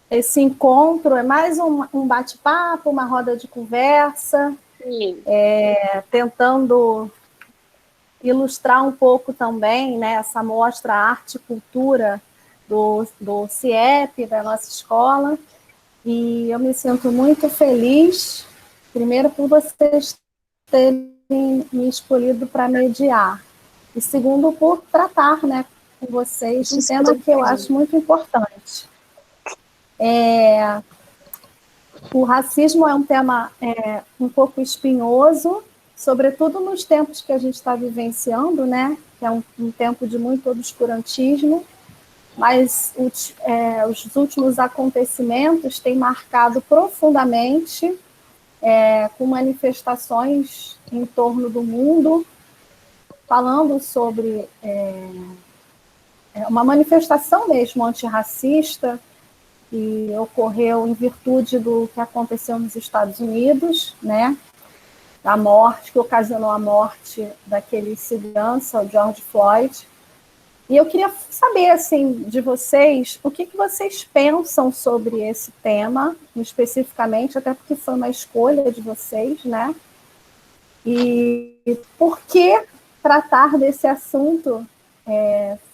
esse encontro é mais um bate-papo, uma roda de conversa, tentando ilustrar um pouco também, né, essa mostra Arte e Cultura do CIEP, da nossa escola, e eu me sinto muito feliz, primeiro, por vocês terem me escolhido para mediar, e segundo, por tratar, né, com vocês um tema que eu acho muito importante. O racismo é um tema um pouco espinhoso, sobretudo nos tempos que a gente está vivenciando, né? Que é um tempo de muito obscurantismo, mas os últimos acontecimentos têm marcado profundamente, com manifestações em torno do mundo, falando sobre uma manifestação mesmo antirracista, que ocorreu em virtude do que aconteceu nos Estados Unidos, né? A morte, que ocasionou a morte daquele segurança, o George Floyd. E eu queria saber, assim, de vocês, o que vocês pensam sobre esse tema, especificamente, até porque foi uma escolha de vocês, né? E por que tratar desse assunto,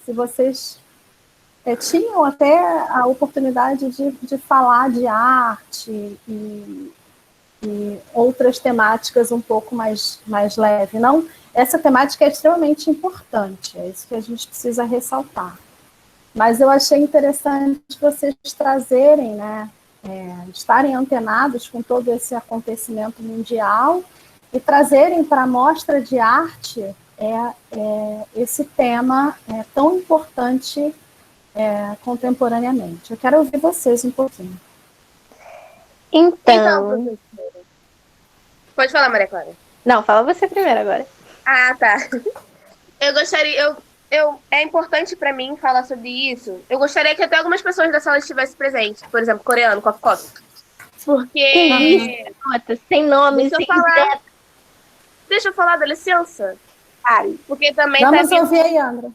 se vocês tinham até a oportunidade de falar de arte e outras temáticas um pouco mais leve. Não, essa temática é extremamente importante, é isso que a gente precisa ressaltar. Mas eu achei interessante vocês trazerem, né, estarem antenados com todo esse acontecimento mundial e trazerem para a mostra de arte esse tema tão importante contemporaneamente. Eu quero ouvir vocês um pouquinho. Então, professora. Pode falar, Maria Clara. Não, fala você primeiro agora. Ah, tá. Eu gostaria... é importante para mim falar sobre isso. Eu gostaria que até algumas pessoas da sala estivessem presentes. Por exemplo, coreano, Cof Cof. Porque... sem nome, Deixa eu sem falar. ideia. Deixa eu falar, dá licença. Porque também Vamos ouvir aí, Andra.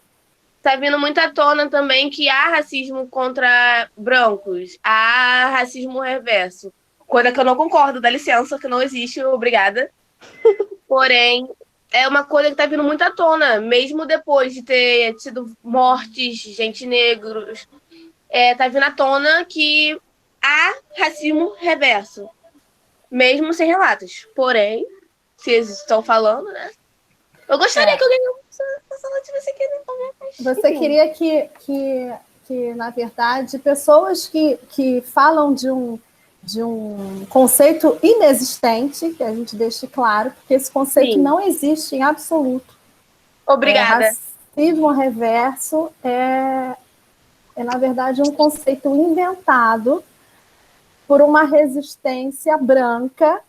Tá vindo muito à tona também que há racismo contra brancos, há racismo reverso. Coisa que eu não concordo, dá licença, que não existe, obrigada. Porém, é uma coisa que tá vindo muito à tona, mesmo depois de ter tido mortes, gente negros. Tá vindo à tona que há racismo reverso, mesmo sem relatos. Porém, se eles estão falando, né? Eu gostaria que alguém na sala tivesse aqui. Você queria que, na verdade, pessoas que falam de um conceito inexistente, que a gente deixe claro, porque esse conceito não existe em absoluto. Obrigada. Racismo reverso é, na verdade, um conceito inventado por uma resistência branca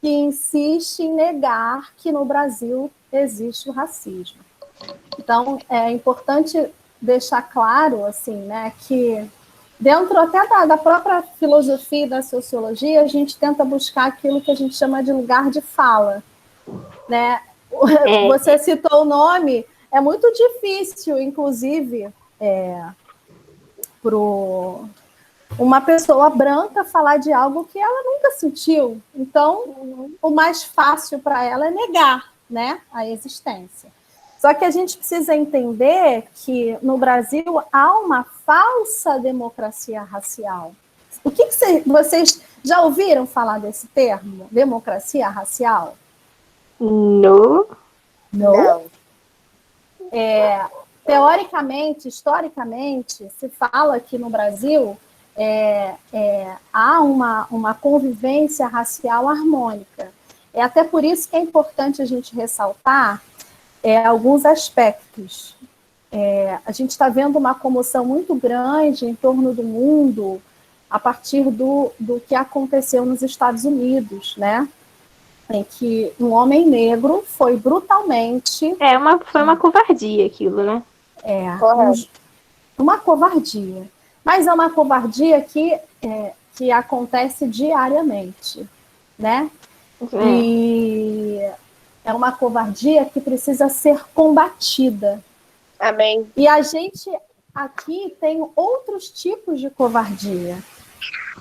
que insiste em negar que no Brasil existe o racismo. Então, é importante deixar claro, assim, né, que dentro até da própria filosofia e da sociologia, a gente tenta buscar aquilo que a gente chama de lugar de fala, né? Você citou o nome, é muito difícil, inclusive, para uma pessoa branca falar de algo que ela nunca sentiu. Então, o mais fácil para ela é negar, né, a existência. Só que a gente precisa entender que no Brasil há uma falsa democracia racial. O que vocês já ouviram falar desse termo, democracia racial? Não. Teoricamente, historicamente, se fala que no Brasil há uma convivência racial harmônica. É até por isso que é importante a gente ressaltar alguns aspectos. A gente está vendo uma comoção muito grande em torno do mundo a partir do que aconteceu nos Estados Unidos, né? Em que um homem negro foi brutalmente... Foi uma covardia aquilo, né? Uma covardia. Mas é uma covardia que acontece diariamente, né? E é uma covardia que precisa ser combatida. Amém. E a gente aqui tem outros tipos de covardia.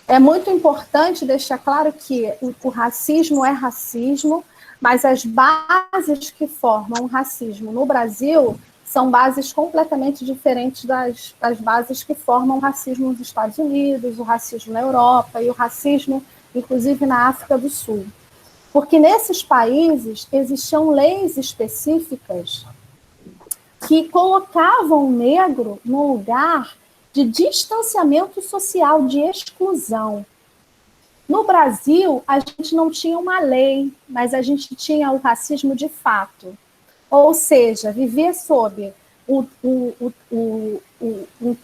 é muito importante deixar claro que o racismo é racismo, mas as bases que formam o racismo no Brasil são bases completamente diferentes das bases que formam o racismo nos Estados Unidos, o racismo na Europa e o racismo, inclusive, na África do Sul. Porque nesses países existiam leis específicas que colocavam o negro no lugar de distanciamento social, de exclusão. No Brasil, a gente não tinha uma lei, mas a gente tinha o racismo de fato. Ou seja, viver sob um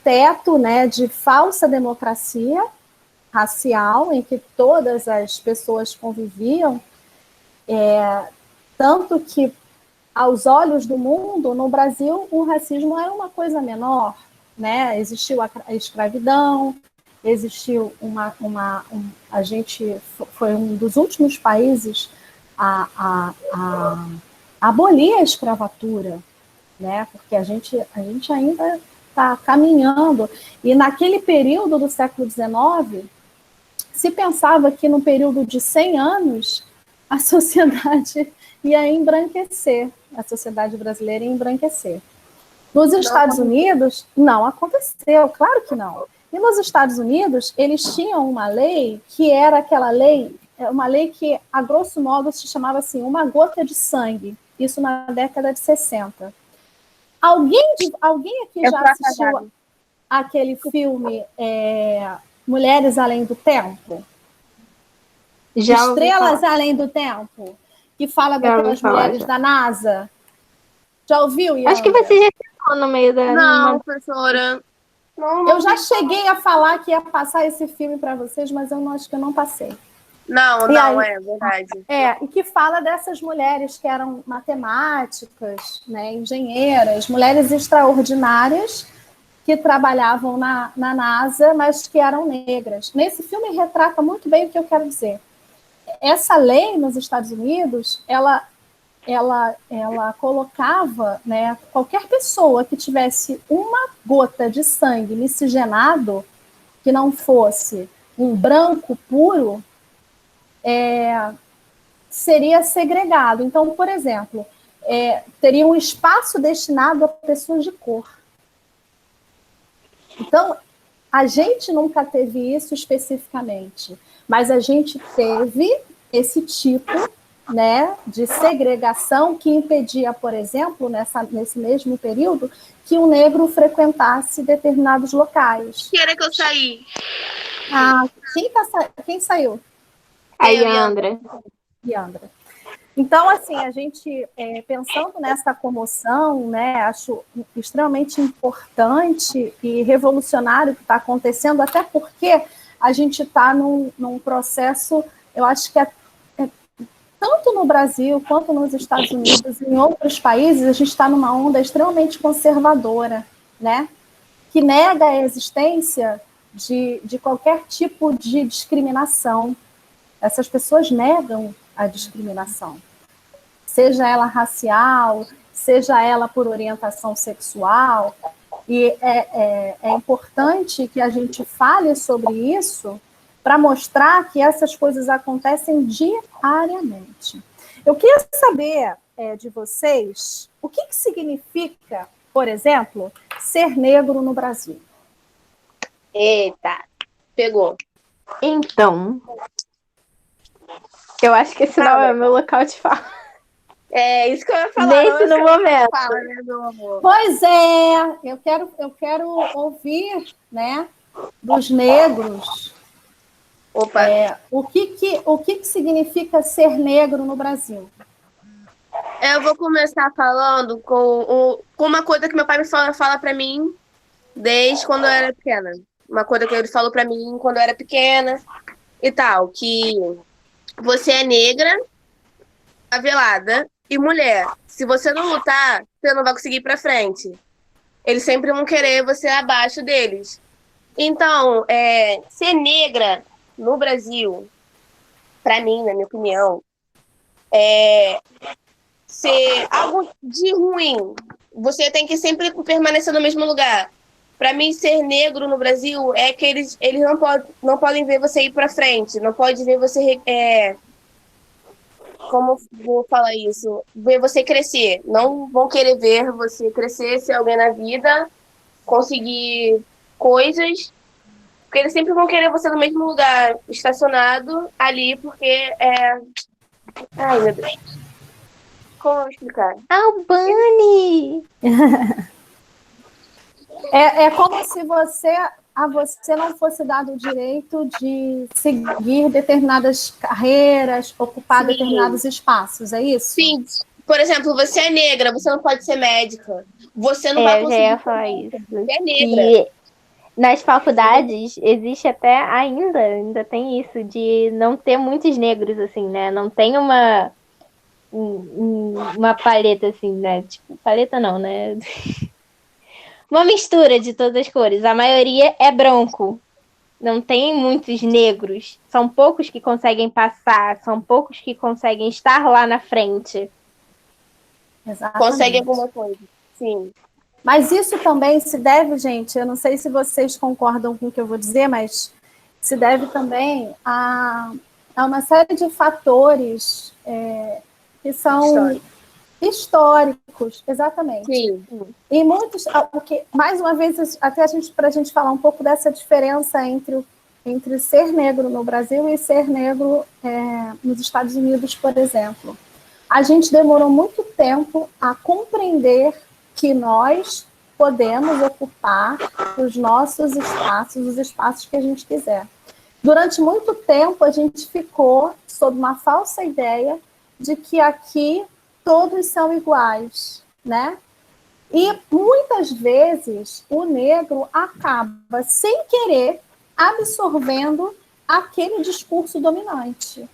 teto, né, de falsa democracia racial, em que todas as pessoas conviviam, tanto que, aos olhos do mundo, no Brasil, o racismo era uma coisa menor, né? Existiu a escravidão, existiu a gente foi um dos últimos países a abolir a escravatura, né? Porque a gente ainda está caminhando. E naquele período do século XIX, se pensava que no período de 100 anos a sociedade ia embranquecer, a sociedade brasileira ia embranquecer. Nos Estados Unidos, não aconteceu, claro que não. E nos Estados Unidos, eles tinham uma lei que era aquela lei, uma lei que, a grosso modo, se chamava assim, uma gota de sangue, isso na década de 60. Alguém aqui já assistiu aquele filme Mulheres Além do Tempo? Já Estrelas Além do Tempo? Que fala daquelas mulheres da NASA? Já ouviu, Iana? Acho que você já citou no meio da... Não, professora. Não, eu já cheguei a falar que ia passar esse filme para vocês, mas eu acho que eu não passei. Não, é verdade. E que fala dessas mulheres que eram matemáticas, né, engenheiras, mulheres extraordinárias que trabalhavam na NASA, mas que eram negras. Nesse filme retrata muito bem o que eu quero dizer. Essa lei nos Estados Unidos, ela colocava, né, qualquer pessoa que tivesse uma gota de sangue miscigenado, que não fosse um branco puro, seria segregado. Então, por exemplo, teria um espaço destinado a pessoas de cor. Então, a gente nunca teve isso especificamente, mas a gente teve esse tipo, né, de segregação que impedia, por exemplo, nesse mesmo período, que um negro frequentasse determinados locais. Que era que eu saí? Quem saiu? A Yandra. Então, assim, a gente, pensando nessa comoção, né, acho extremamente importante e revolucionário o que está acontecendo, até porque a gente está num processo, eu acho que tanto no Brasil quanto nos Estados Unidos e em outros países, a gente está numa onda extremamente conservadora, né, que nega a existência de qualquer tipo de discriminação. Essas pessoas negam a discriminação, seja ela racial, seja ela por orientação sexual, e é importante que a gente fale sobre isso para mostrar que essas coisas acontecem diariamente. Eu queria saber de vocês o que significa, por exemplo, ser negro no Brasil. Eita, pegou. Então, eu acho que esse não é o meu local de fala. É isso que eu ia falar. Nesse no momento. Fala, né, meu amor? Pois é, eu quero ouvir, né, dos negros. Opa. O que significa ser negro no Brasil? Eu vou começar falando com uma coisa que meu pai me fala para mim desde quando eu era pequena. Uma coisa que ele falou para mim quando eu era pequena e tal, que você é negra, favelada e mulher. Se você não lutar, você não vai conseguir ir pra frente. Eles sempre vão querer você abaixo deles. Então, ser negra no Brasil, pra mim, na minha opinião, ser algo de ruim. Você tem que sempre permanecer no mesmo lugar. Pra mim, ser negro no Brasil é que eles não podem ver você ir pra frente, não pode ver você. Como vou falar isso? Ver você crescer. Não vão querer ver você crescer, ser alguém na vida, conseguir coisas. Porque eles sempre vão querer você no mesmo lugar, estacionado ali, porque é. Ai, meu Deus. Como eu vou explicar? Albani! É como se a você não fosse dado o direito de seguir determinadas carreiras, ocupar Sim. determinados espaços, é isso? Sim. Por exemplo, você é negra, você não pode ser médica. Você não vai Eu já conseguir ia ser falar médica, isso. você é negra. E nas faculdades existe até ainda tem isso de não ter muitos negros, assim, né? Não tem uma paleta, assim, né? Tipo, paleta não, né? Uma mistura de todas as cores. A maioria é branco. Não tem muitos negros. São poucos que conseguem passar. São poucos que conseguem estar lá na frente. Consegue Exatamente. alguma coisa. Sim. Mas isso também se deve, gente, eu não sei se vocês concordam com o que eu vou dizer, mas se deve também a uma série de fatores que são históricos, exatamente. Sim. E muitos, porque, mais uma vez, até para a gente falar um pouco dessa diferença entre ser negro no Brasil e ser negro nos Estados Unidos, por exemplo. A gente demorou muito tempo a compreender que nós podemos ocupar os nossos espaços, os espaços que a gente quiser. Durante muito tempo, a gente ficou sob uma falsa ideia de que aqui todos são iguais, né? E muitas vezes o negro acaba, sem querer, absorvendo aquele discurso dominante.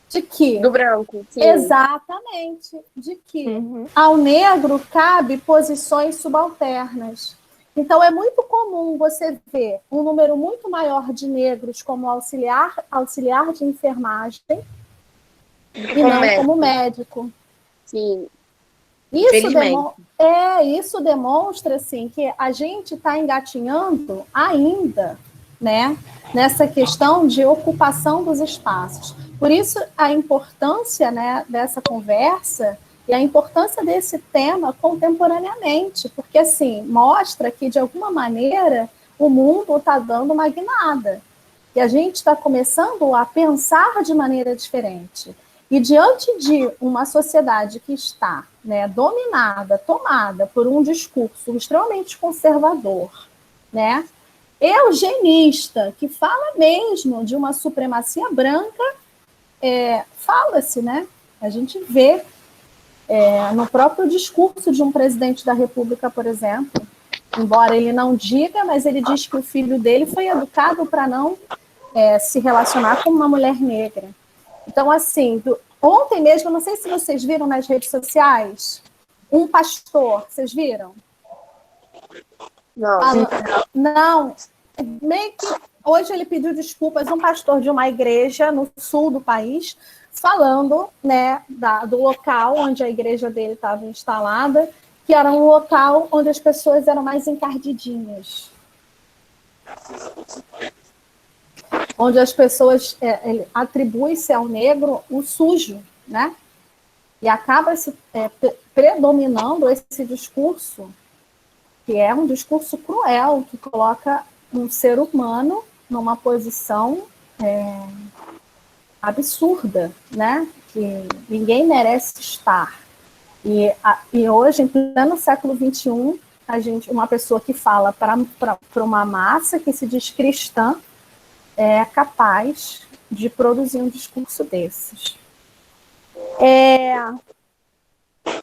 De que? Do branco, sim. Exatamente. De que ao negro cabe posições subalternas. Então, é muito comum você ver um número muito maior de negros como auxiliar de enfermagem e não médico. como médico. Sim. Isso demonstra assim, que a gente está engatinhando ainda, né, nessa questão de ocupação dos espaços. Por isso, a importância, né, dessa conversa e a importância desse tema contemporaneamente, porque assim mostra que, de alguma maneira, o mundo está dando uma guinada. E a gente está começando a pensar de maneira diferente. E diante de uma sociedade que está, né, dominada, tomada por um discurso extremamente conservador, né, eugenista, que fala mesmo de uma supremacia branca, fala-se, né? A gente vê no próprio discurso de um presidente da República, por exemplo, embora ele não diga, mas ele diz que o filho dele foi educado para não se relacionar com uma mulher negra. Então, assim, ontem mesmo, não sei se vocês viram nas redes sociais, um pastor, vocês viram? Não. Não, meio que hoje ele pediu desculpas, um pastor de uma igreja no sul do país, falando, né, do local onde a igreja dele estava instalada, que era um local onde as pessoas eram mais encardidinhas. Onde as pessoas atribuem-se ao negro o sujo, né? E acaba se predominando esse discurso, que é um discurso cruel, que coloca um ser humano numa posição absurda, né? Que ninguém merece estar. E hoje, em pleno século XXI, uma pessoa que fala para uma massa que se diz cristã é capaz de produzir um discurso desses.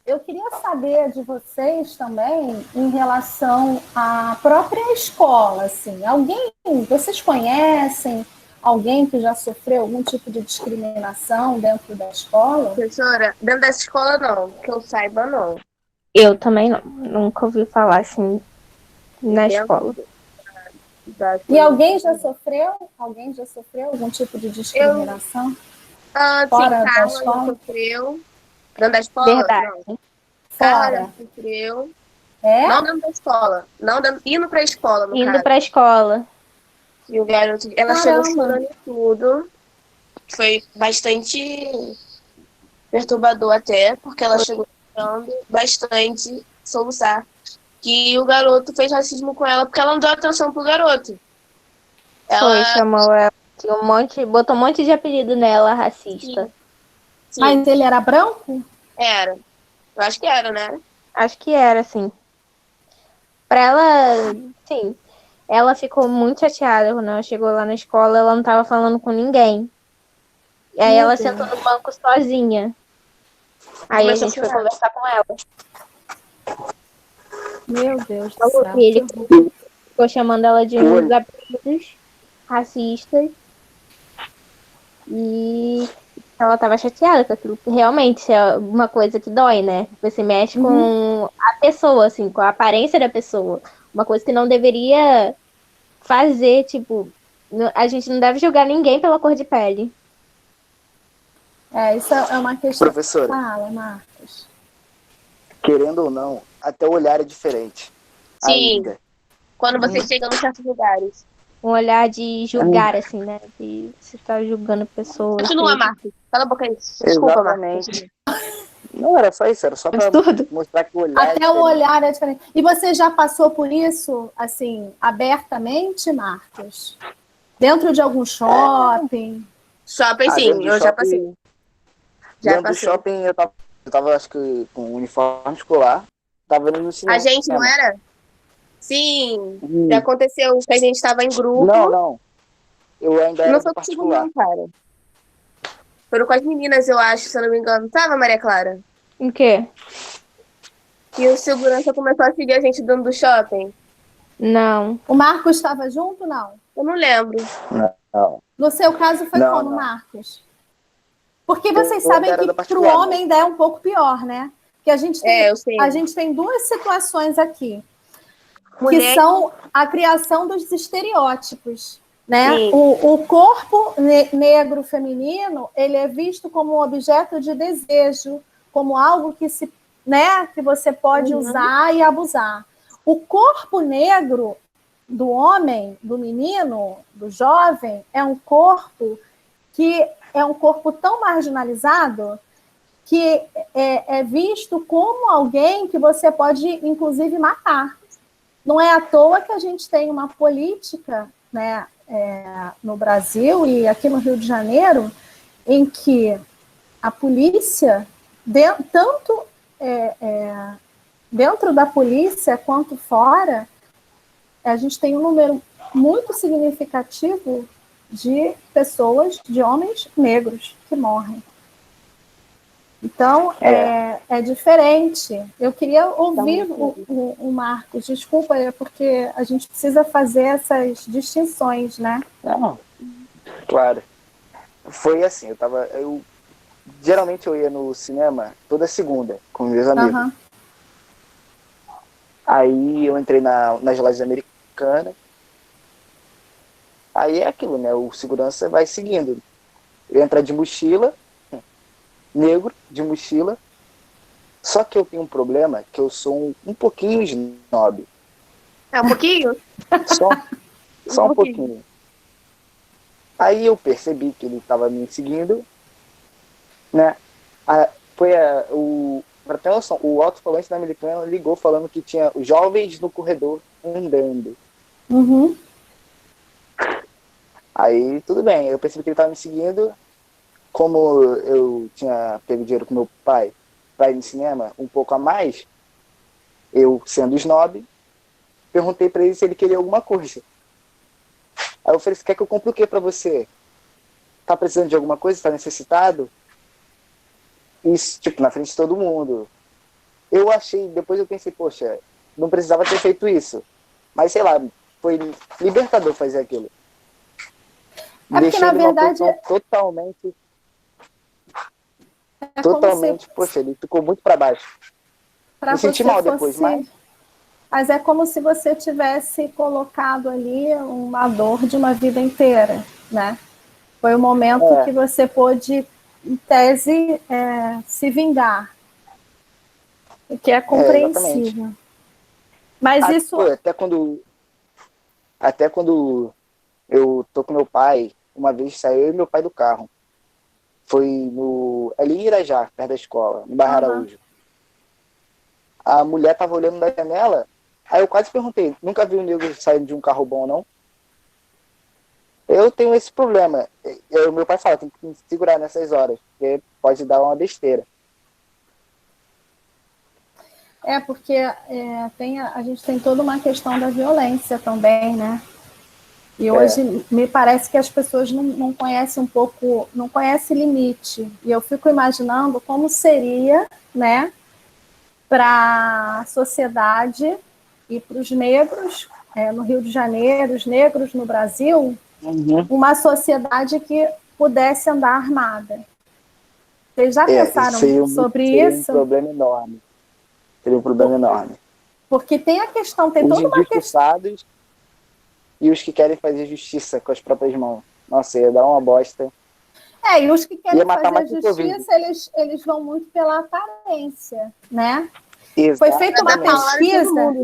Eu queria saber de vocês também em relação à própria escola, assim, vocês conhecem alguém que já sofreu algum tipo de discriminação dentro da escola? Professora, dentro dessa escola não, que eu saiba não. Eu também não, nunca ouvi falar assim na escola. E alguém já sofreu? Alguém já sofreu algum tipo de discriminação? Fora da escola? Sofreu. Dentro da escola? Verdade. Não. Carla sofreu. É? Não dentro da escola. Indo pra escola, no Indo caso. pra escola. E o garoto, ela chegou chorando e tudo. Foi bastante perturbador até, porque ela chegou chorando bastante, soluçar. Que o garoto fez racismo com ela porque ela não deu atenção pro garoto. Foi, chamou ela. Botou um monte de apelido nela, racista. Sim. Mas ele era branco? Era. Eu acho que era, né? Acho que era, sim. Pra ela, sim. Ela ficou muito chateada quando ela chegou lá na escola, ela não tava falando com ninguém. E aí ela sentou no banco sozinha. Aí a gente foi conversar com ela. Meu Deus do céu. E ele ficou chamando ela de uns apelidos racistas. E ela tava chateada com aquilo. Realmente é uma coisa que dói, né? Você mexe com a pessoa, assim, com a aparência da pessoa. Uma coisa que não deveria fazer, tipo, a gente não deve julgar ninguém pela cor de pele. Isso é uma questão. Professora. Fala, Marcos. Querendo ou não, até o olhar é diferente. Sim. Ainda. Quando você chega em certos lugares. Um olhar de julgar, assim, né? De você estar julgando pessoas. Continua, Marcos. Cala a boca aí. Desculpa, Marcos. Não, era só isso. Era só pra mostrar que o olhar Até o olhar é diferente. E você já passou por isso, assim, abertamente, Marcos? Dentro de algum shopping? Shopping, sim. Eu já passei. Dentro do shopping, eu tava, acho que, com uniforme escolar. Tava no cinema. A gente, não era? Sim. Já aconteceu que a gente tava em grupo. Não. Eu ainda era não particular. Não, cara. Foram com as meninas, eu acho, se eu não me engano. Tava, Maria Clara? Em quê? E o segurança começou a seguir a gente dentro do shopping? Não. O Marcos estava junto, não? Eu não lembro. Não. No seu caso foi como, Marcos? Porque vocês sabem que para o homem ainda é um pouco pior, né? Que a gente tem duas situações aqui. Que são a criação dos estereótipos. Né? O corpo negro feminino, ele é visto como um objeto de desejo, como algo que, que você pode usar e abusar. O corpo negro do homem, do menino, do jovem, é um corpo que é um corpo tão marginalizado que é visto como alguém que você pode, inclusive, matar. Não é à toa que a gente tem uma política, né, no Brasil e aqui no Rio de Janeiro, em que a polícia, tanto dentro da polícia quanto fora, a gente tem um número muito significativo de pessoas, de homens negros que morrem. Então, é diferente. Eu queria ouvir o Marcos. Desculpa, porque a gente precisa fazer essas distinções, né? Não, claro. Foi assim, geralmente eu ia no cinema toda segunda, com meus amigos. Aí eu entrei nas lojas americanas. Aí é aquilo, né? O segurança vai seguindo. Eu entro de mochila, negro, de mochila. Só que eu tenho um problema, que eu sou um pouquinho snob. Um pouquinho? Só um pouquinho. Aí eu percebi que ele estava me seguindo, né? Para ter noção, o alto-falante da Americana ligou falando que tinha jovens no corredor andando. Aí, tudo bem, eu percebi que ele estava me seguindo. Como eu tinha pego dinheiro com meu pai para ir no cinema um pouco a mais, eu, sendo snob, perguntei para ele se ele queria alguma coisa. Aí eu falei, quer que eu compre o que para você? Tá precisando de alguma coisa? Tá necessitado? Isso, tipo, na frente de todo mundo. Eu achei, depois eu pensei, poxa, não precisava ter feito isso. Mas, sei lá, foi libertador fazer aquilo. Porque, na verdade... Totalmente, poxa, ele ficou muito para baixo. Me senti mal depois, mas é como se você tivesse colocado ali uma dor de uma vida inteira, né? Foi o momento que você pôde, em tese, se vingar. O que é compreensível. Mas isso... Pô, até quando eu tô com meu pai, uma vez saiu eu e meu pai do carro. Foi ali em Irajá, perto da escola, no bairro Araújo. A mulher tava olhando da janela, aí eu quase perguntei, nunca vi um negro saindo de um carro bom, não? Eu tenho esse problema. Meu pai fala, tem que me segurar nessas horas, porque pode dar uma besteira. Porque a gente tem toda uma questão da violência também, né? E hoje me parece que as pessoas não conhecem não conhecem limite. E eu fico imaginando como seria, né, para a sociedade e para os negros no Rio de Janeiro, os negros no Brasil, uma sociedade que pudesse andar armada. Vocês já pensaram sobre isso? Seria um problema enorme. Seria um problema enorme. Porque tem a questão, tem os toda uma questão. E os que querem fazer justiça com as próprias mãos. Nossa, ia dar uma bosta. E os que querem fazer justiça, eles vão muito pela aparência, né? Exatamente. Foi feita uma pesquisa.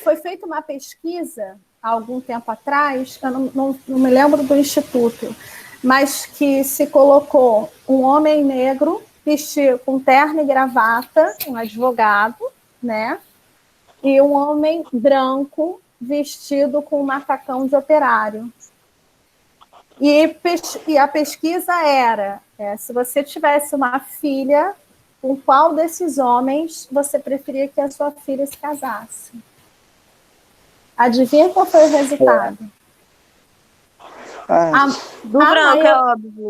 Foi feita uma pesquisa há algum tempo atrás, eu não me lembro do instituto, mas que se colocou um homem negro vestido com terno e gravata, um advogado, né? E um homem branco vestido com um macacão de operário. E a pesquisa era, se você tivesse uma filha, com qual desses homens você preferia que a sua filha se casasse? Adivinha qual foi o resultado? Do branco, é óbvio.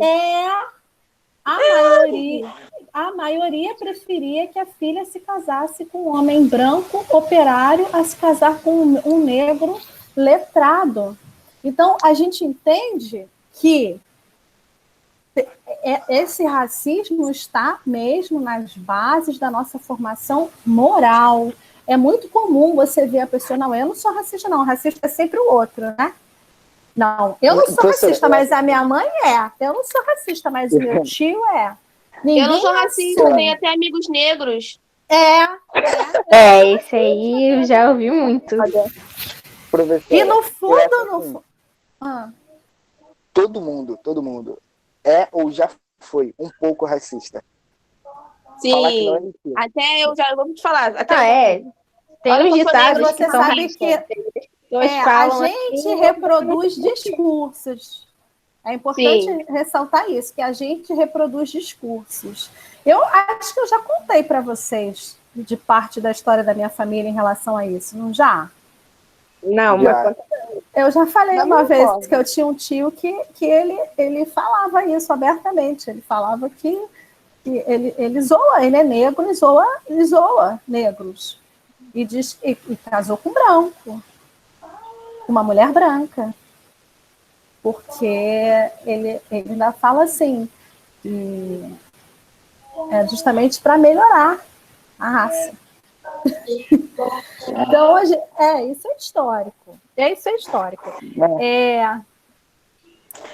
A maioria preferia que a filha se casasse com um homem branco, operário, a se casar com um negro letrado. Então, a gente entende que esse racismo está mesmo nas bases da nossa formação moral. É muito comum você ver a pessoa, não, eu não sou racista, não, racista é sempre o outro, né? Não, eu não sou racista, mas a minha mãe é. Eu não sou racista, mas o meu tio é. Eu não sou racista, tenho até amigos negros. Isso aí eu já ouvi muito. E no fundo, todo mundo é ou já foi um pouco racista. Sim, até eu já vou te falar. Tem uns ditados que você sabe que a gente reproduz discursos. É importante ressaltar isso, que a gente reproduz discursos. Eu acho que eu já contei para vocês de parte da história da minha família em relação a isso, não já? Não, mas eu já falei uma vez que eu tinha um tio que ele falava isso abertamente. Ele falava que ele zoa, ele é negro e zoa negros. E casou com branco, uma mulher branca. Porque ele ainda fala assim, que é justamente para melhorar a raça. Então, hoje, isso é histórico.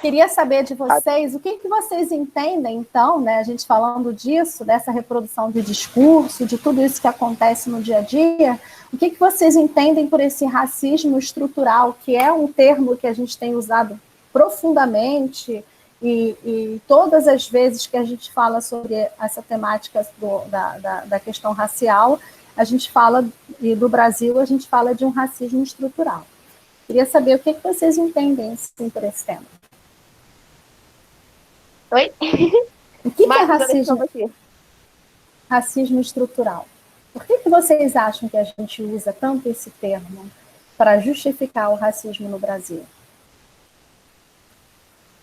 Queria saber de vocês, o que vocês entendem, então, né, a gente falando disso, dessa reprodução de discurso, de tudo isso que acontece no dia a dia, o que vocês entendem por esse racismo estrutural, que é um termo que a gente tem usado profundamente, e todas as vezes que a gente fala sobre essa temática da questão racial, a gente fala, e do Brasil, a gente fala de um racismo estrutural. Queria saber o que vocês entendem assim, por esse tema. Oi? O que é racismo estrutural? Por que vocês acham que a gente usa tanto esse termo para justificar o racismo no Brasil?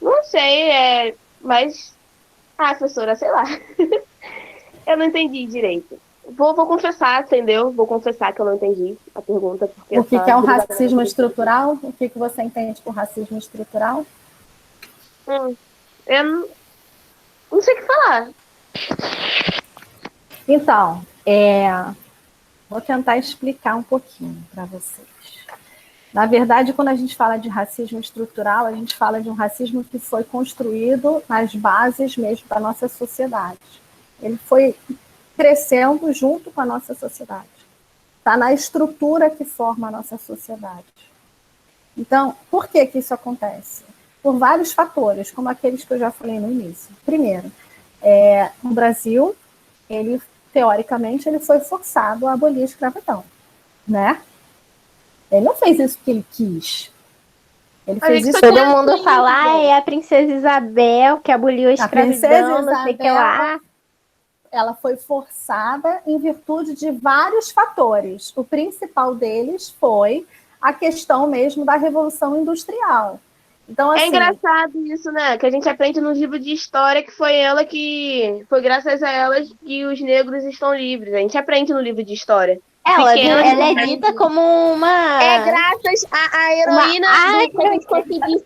Não sei, mas... professora, sei lá. Eu não entendi direito. Vou confessar, entendeu? Vou confessar que eu não entendi a pergunta. O que é o racismo estrutural? O que você entende por racismo estrutural? Eu não sei o que falar. Então, vou tentar explicar um pouquinho para vocês. Na verdade, quando a gente fala de racismo estrutural, a gente fala de um racismo que foi construído nas bases mesmo da nossa sociedade. Ele foi crescendo junto com a nossa sociedade. está na estrutura que forma a nossa sociedade. Então, por que isso acontece? Por vários fatores, como aqueles que eu já falei no início. Primeiro, no Brasil, teoricamente, ele foi forçado a abolir a escravidão, né? Ele não fez isso porque ele quis. Ele fez isso. Todo mundo fala, é a princesa Isabel que aboliu a escravidão, não sei o que lá. Ela foi forçada em virtude de vários fatores. O principal deles foi a questão mesmo da Revolução Industrial. Então, assim, é engraçado isso, né? Que a gente aprende no livro de história que foi graças a ela que os negros estão livres. A gente aprende no livro de história. Ela é dita como uma... É graças à heroína que a gente conseguiu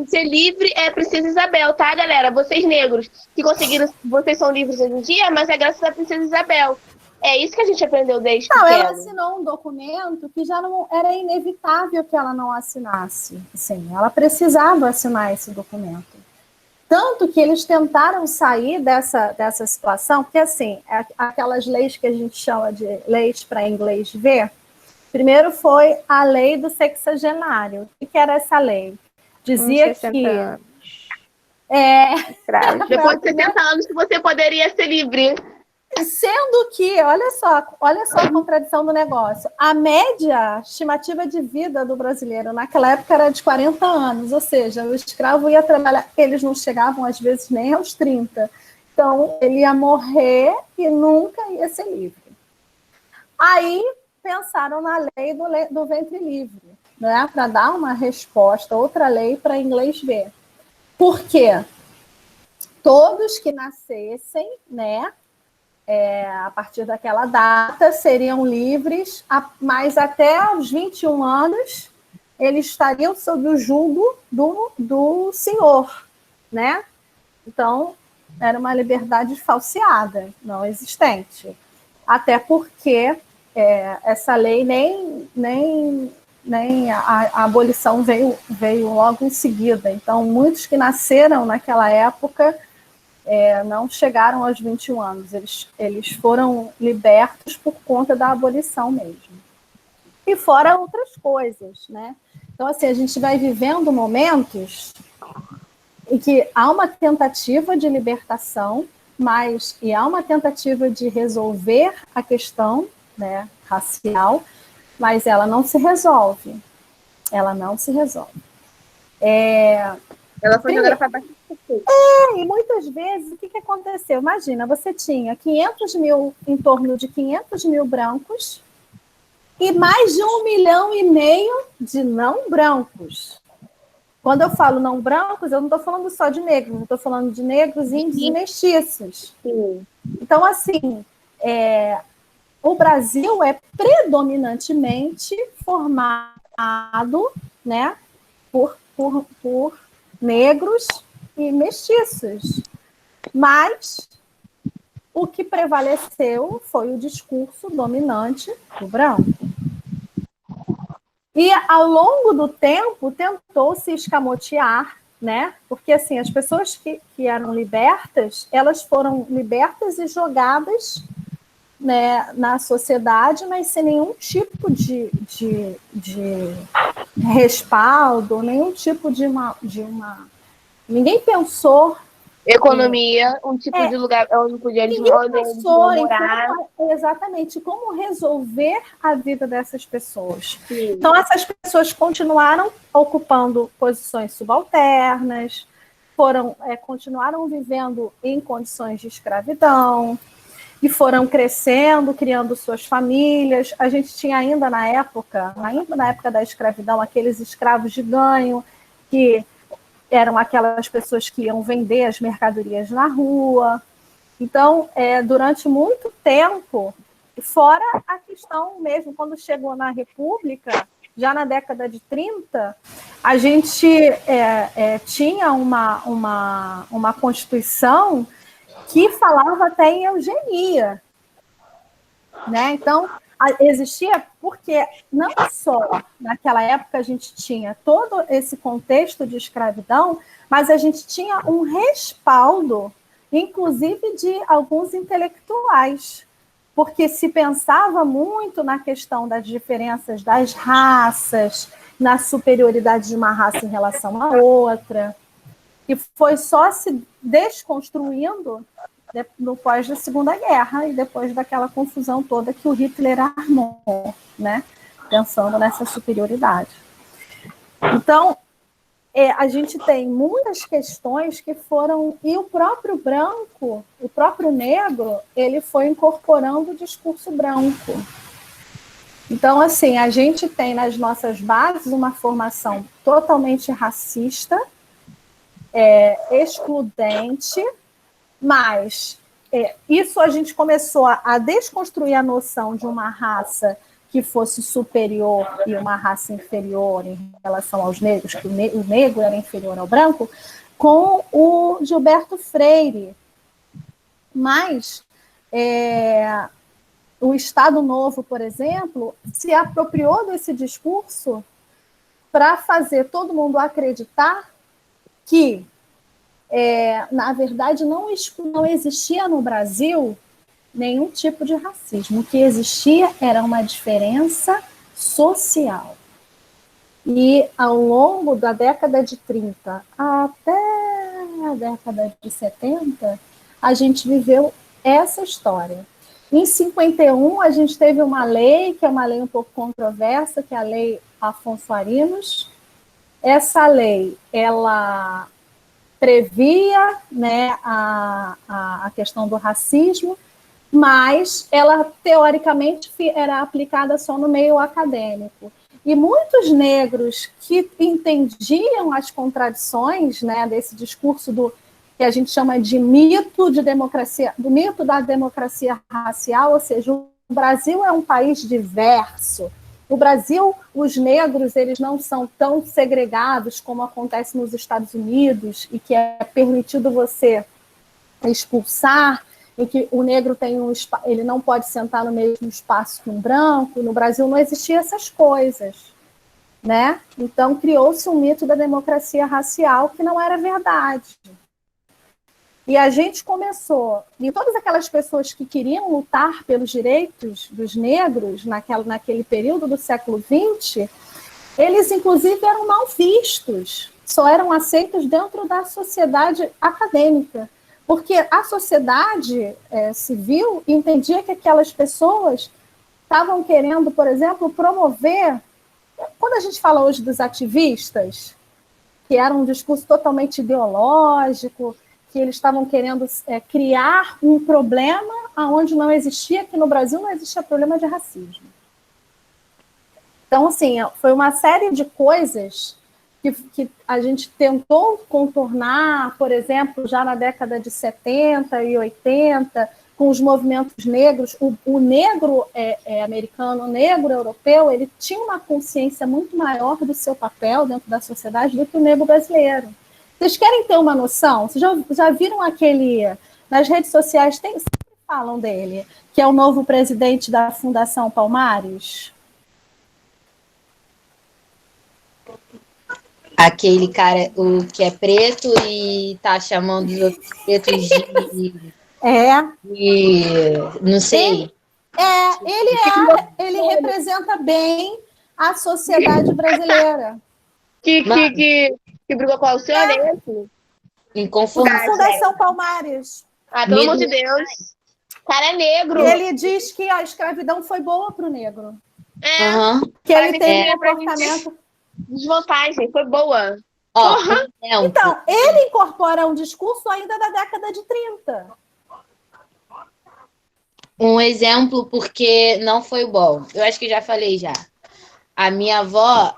ser livre, é a Princesa Isabel, tá, galera? Vocês negros que conseguiram, vocês são livres hoje em dia, mas é graças à Princesa Isabel. É isso que a gente aprendeu desde pequeno. Ela assinou um documento que já não era inevitável que ela não assinasse. Assim, ela precisava assinar esse documento. Tanto que eles tentaram sair dessa situação, porque, assim, aquelas leis que a gente chama de leis para inglês ver, primeiro foi a lei do sexagenário. O que era essa lei? Dizia que... Depois de 60 anos que você poderia ser livre. Sendo que, olha só a contradição do negócio. A média estimativa de vida do brasileiro naquela época era de 40 anos, ou seja, o escravo ia trabalhar, eles não chegavam às vezes nem aos 30. Então, ele ia morrer e nunca ia ser livre. Aí, pensaram na lei do ventre livre, né, para dar uma resposta, outra lei para inglês ver. Por quê? Todos que nascessem, né, a partir daquela data, seriam livres, mas até os 21 anos eles estariam sob o jugo do senhor, né? Então, era uma liberdade falseada, não existente. Até porque essa lei nem a abolição veio logo em seguida. Então, muitos que nasceram naquela época não chegaram aos 21 anos, eles foram libertos por conta da abolição mesmo. E fora outras coisas, né? Então, assim, a gente vai vivendo momentos em que há uma tentativa de libertação, e há uma tentativa de resolver a questão, né, racial, mas ela não se resolve. Ela não se resolve. Ela foi jogada para baixo. E muitas vezes, o que aconteceu? Imagina, você tinha em torno de 500 mil brancos e mais de 1,5 milhão de não brancos. Quando eu falo não brancos, eu não estou falando só de negros, eu estou falando de negros, índios e mestiços. Sim. Então, assim, o Brasil é predominantemente formado, né, por negros e mestiços. Mas o que prevaleceu foi o discurso dominante do branco. E, ao longo do tempo, tentou-se escamotear, né? Porque, assim, as pessoas que eram libertas, elas foram libertas e jogadas, né, na sociedade, mas sem nenhum tipo de respaldo, nenhum tipo de uma... Ninguém pensou... Economia, um tipo de lugar onde podia morar. Exatamente, como resolver a vida dessas pessoas. Sim. Então, essas pessoas continuaram ocupando posições subalternas, continuaram vivendo em condições de escravidão, e foram crescendo, criando suas famílias. A gente tinha ainda na época da escravidão, aqueles escravos de ganho, que eram aquelas pessoas que iam vender as mercadorias na rua. Então, durante muito tempo, fora a questão mesmo, quando chegou na República, já na década de 30, a gente tinha uma Constituição que falava até em eugenia, né? Então, existia, porque não só naquela época a gente tinha todo esse contexto de escravidão, mas a gente tinha um respaldo, inclusive de alguns intelectuais, porque se pensava muito na questão das diferenças das raças, na superioridade de uma raça em relação à outra, e foi só se desconstruindo no pós da Segunda Guerra e depois daquela confusão toda que o Hitler armou, né? Pensando nessa superioridade. Então, a gente tem muitas questões que foram... E o próprio branco, o próprio negro, ele foi incorporando o discurso branco. Então, assim, a gente tem nas nossas bases uma formação totalmente racista, excludente, mas isso a gente começou a desconstruir a noção de uma raça que fosse superior e uma raça inferior em relação aos negros, que o negro era inferior ao branco, com o Gilberto Freire. Mas o Estado Novo, por exemplo, se apropriou desse discurso para fazer todo mundo acreditar que, na verdade, não existia no Brasil nenhum tipo de racismo. O que existia era uma diferença social. E ao longo da década de 30 até a década de 70, a gente viveu essa história. Em 51, a gente teve uma lei, que é uma lei um pouco controversa, que é a Lei Afonso Arinos. Essa lei, ela previa, né, a questão do racismo, mas ela, teoricamente, era aplicada só no meio acadêmico. E muitos negros que entendiam as contradições, né, desse discurso que a gente chama de mito de democracia, do mito da democracia racial, ou seja, o Brasil é um país diverso. No Brasil, os negros eles não são tão segregados como acontece nos Estados Unidos, e que é permitido você expulsar, em que o negro ele não pode sentar no mesmo espaço que um branco. No Brasil não existiam essas coisas, né? Então criou-se um mito da democracia racial que não era verdade. E a gente começou, e todas aquelas pessoas que queriam lutar pelos direitos dos negros naquele período do século XX, eles inclusive eram mal vistos, só eram aceitos dentro da sociedade acadêmica. Porque a sociedade civil entendia que aquelas pessoas estavam querendo, por exemplo, promover... Quando a gente fala hoje dos ativistas, que era um discurso totalmente ideológico, que eles estavam querendo criar um problema onde não existia, que no Brasil não existia problema de racismo. Então, assim, foi uma série de coisas que a gente tentou contornar, por exemplo, já na década de 70 e 80, com os movimentos negros. O negro americano, o negro europeu, ele tinha uma consciência muito maior do seu papel dentro da sociedade do que o negro brasileiro. Vocês querem ter uma noção? Vocês já viram nas redes sociais, sempre falam dele, que é o novo presidente da Fundação Palmares? Aquele cara, o que é preto e tá chamando os outros pretos de... não sei. Ele representa bem a sociedade brasileira. Que brigou com a Alcione, é esse? Inconformado. Fundação Palmares. Pelo amor de Deus. O cara é negro. E ele diz que a escravidão foi boa para o negro. Que ele teve um comportamento... Desvantagem, foi boa. Então, ele incorpora um discurso ainda da década de 30. Um exemplo, porque não foi bom. Eu acho que já falei já. A minha avó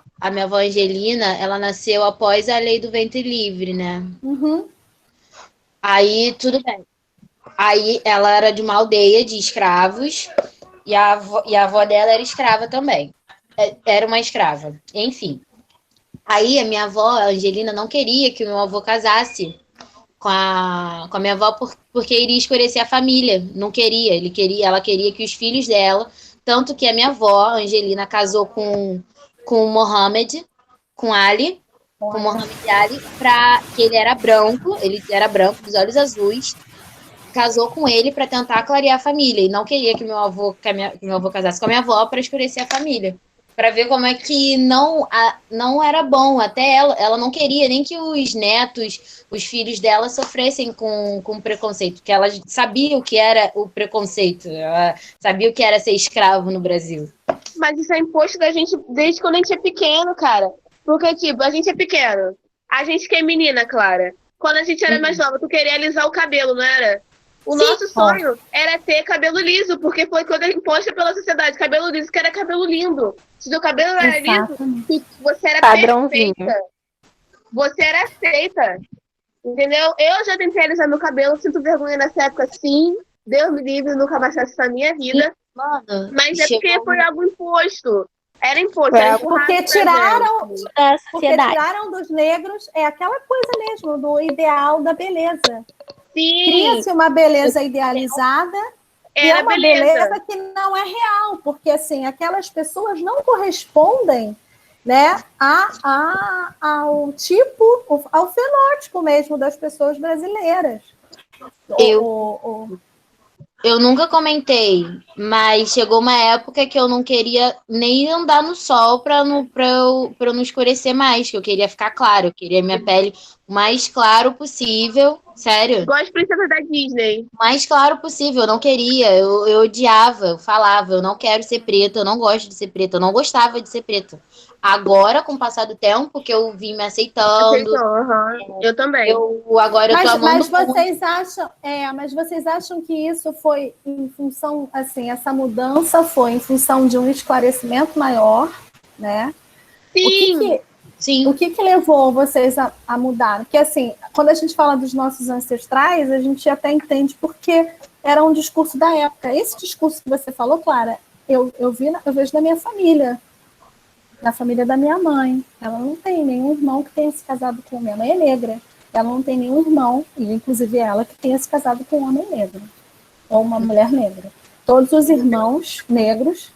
Angelina, ela nasceu após a lei do ventre livre, né? Uhum. Aí, tudo bem. Aí, ela era de uma aldeia de escravos e a avó dela era escrava também. Era uma escrava. Enfim. Aí, a minha avó, a Angelina, não queria que o meu avô casasse com a minha avó porque iria escurecer a família. Não queria. Ela queria que os filhos dela... Tanto que a minha avó, a Angelina, casou com Mohamed, com Ali, com Mohamed Ali, que ele era branco, dos olhos azuis. casou com ele para tentar clarear a família e não queria que que meu avô casasse com a minha avó para escurecer a família. Para ver como é que não era bom. Até ela não queria nem que os netos, os filhos dela sofressem com preconceito, porque ela sabia o que era o preconceito, ela sabia o que era ser escravo no Brasil. Mas isso é imposto da gente desde quando a gente é pequeno, cara. Porque, tipo, a gente é pequeno. A gente que é menina, Clara. Quando a gente era mais nova, tu queria alisar o cabelo, não era? O nosso sonho era ter cabelo liso, porque foi quando é imposto pela sociedade. Cabelo liso, que era cabelo lindo. Se o cabelo era liso, você era Padrãozinho. perfeita. Você era aceita. Entendeu? Eu já tentei alisar meu cabelo, sinto vergonha nessa época, sim. Deus me livre, nunca mais faço isso na minha vida. Mano, Mas é porque foi algo imposto. Era imposto. Foi Era algo empurrado Porque pra tiraram, gente. Da porque sociedade. tiraram dos negros aquela coisa mesmo, do ideal da beleza. Sim, Cria-se uma beleza idealizada e é era uma beleza. beleza que não é real, porque assim, aquelas pessoas não correspondem, né, ao tipo, ao fenótipo mesmo das pessoas brasileiras. Eu nunca comentei, mas chegou uma época que eu não queria nem andar no sol pra eu não escurecer mais, que eu queria ficar claro, eu queria minha pele o mais claro possível, sério, Igual as princesas da Disney. o mais claro possível, eu não queria, eu odiava, eu falava, eu não quero ser preta, eu não gosto de ser preta, eu não gostava de ser preta. Agora, com o passar do tempo, que eu vim me aceitando, Eu também. agora eu tô amando muito. Mas vocês acham que isso foi em função, assim, essa mudança foi em função de um esclarecimento maior, né? Sim. Sim. O que levou vocês a mudar? Porque, assim, quando a gente fala dos nossos ancestrais, a gente até entende porque era um discurso da época. Esse discurso que você falou, Clara, eu vejo na minha família, na família da minha mãe. Ela não tem nenhum irmão que tenha se casado com... Minha mãe é negra. Ela não tem nenhum irmão, e inclusive ela, que tenha se casado com um homem negro, ou uma mulher negra. Todos os irmãos negros,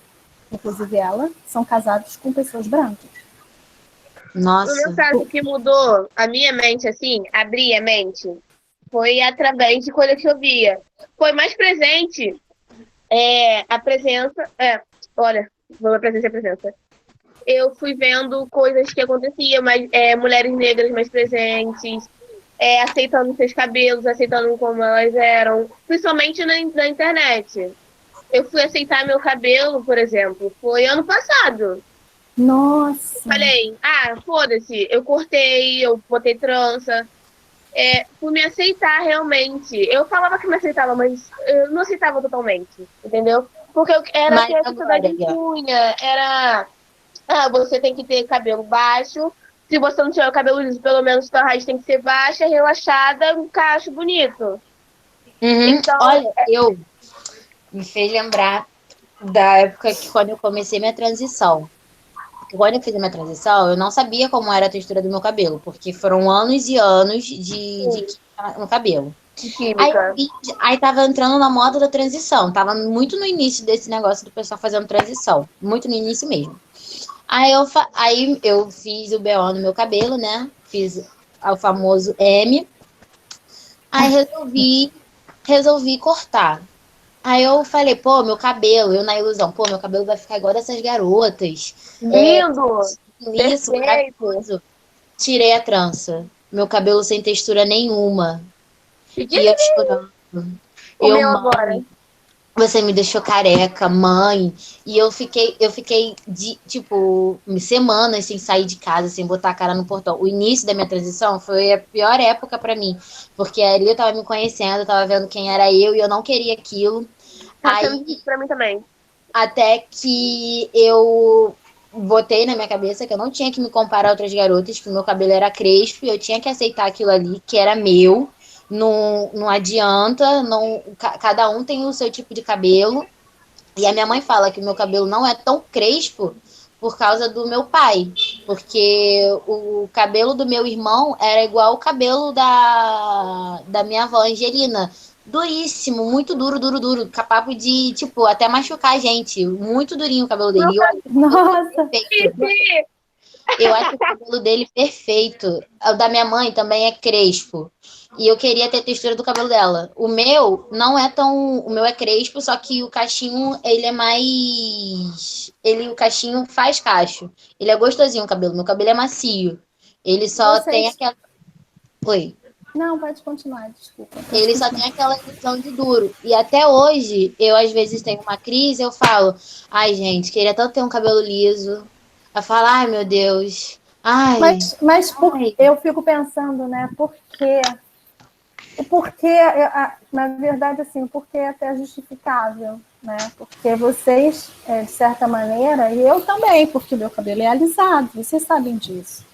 inclusive ela, são casados com pessoas brancas. Nossa. No meu caso, o que mudou a minha mente, assim, abrir a mente, foi através de coisa que eu via. Foi mais presente a presença... olha, a presença é a presença. Eu fui vendo coisas que aconteciam, mas mulheres negras mais presentes, aceitando seus cabelos, aceitando como elas eram, principalmente na internet. Eu fui aceitar meu cabelo, por exemplo, foi ano passado. Nossa! Falei, foda-se, eu cortei, eu botei trança. Fui me aceitar realmente. Eu falava que me aceitava, mas eu não aceitava totalmente, entendeu? Porque era que a sociedade impunha, era... você tem que ter cabelo baixo. Se você não tiver o cabelo liso, pelo menos sua raiz tem que ser baixa, relaxada, um cacho bonito. Então, olha, me fez lembrar da época que quando eu comecei minha transição. Quando eu fiz a minha transição, eu não sabia como era a textura do meu cabelo, porque foram anos e anos de química no cabelo. Aí tava entrando na moda da transição, tava muito no início desse negócio do pessoal fazendo transição, muito no início mesmo. Aí eu fiz o BO no meu cabelo, né? Fiz o famoso M. Aí resolvi cortar. Aí eu falei, meu cabelo, eu na ilusão, meu cabelo vai ficar igual dessas garotas. Lindo! Isso, maravilhoso. Tirei a trança. Meu cabelo sem textura nenhuma. E eu chorando. O meu agora. Você me deixou careca, mãe. E eu fiquei semanas sem sair de casa, sem botar a cara no portão. O início da minha transição foi a pior época pra mim. Porque ali eu tava me conhecendo, eu tava vendo quem era eu e eu não queria aquilo. Aí, pra mim também. Até que eu botei na minha cabeça que eu não tinha que me comparar a outras garotas, que o meu cabelo era crespo e eu tinha que aceitar aquilo ali, que era meu. Não adianta, cada um tem o seu tipo de cabelo. E a minha mãe fala que o meu cabelo não é tão crespo por causa do meu pai. Porque o cabelo do meu irmão era igual o cabelo da minha avó Angelina. Duríssimo, muito duro, capaz de, até machucar a gente. Muito durinho o cabelo dele. Nossa! Eu acho o cabelo dele perfeito. O da minha mãe também é crespo. E eu queria ter a textura do cabelo dela. O meu não é tão. O meu é crespo, só que o cachinho, ele é mais. O cachinho faz cacho. Ele é gostosinho o cabelo. Meu cabelo é macio. Ele só tem aquela. Oi. Não, pode continuar, desculpa. Ele só tem aquela ilusão de duro. E até hoje, eu às vezes tenho uma crise, eu falo, ai, gente, queria tanto ter um cabelo liso. Eu falo, ai, meu Deus. Ai. Mas eu fico pensando, né, por quê? O porquê, na verdade, assim, o porquê é até justificável, né? Porque vocês, de certa maneira, e eu também, porque meu cabelo é alisado, vocês sabem disso.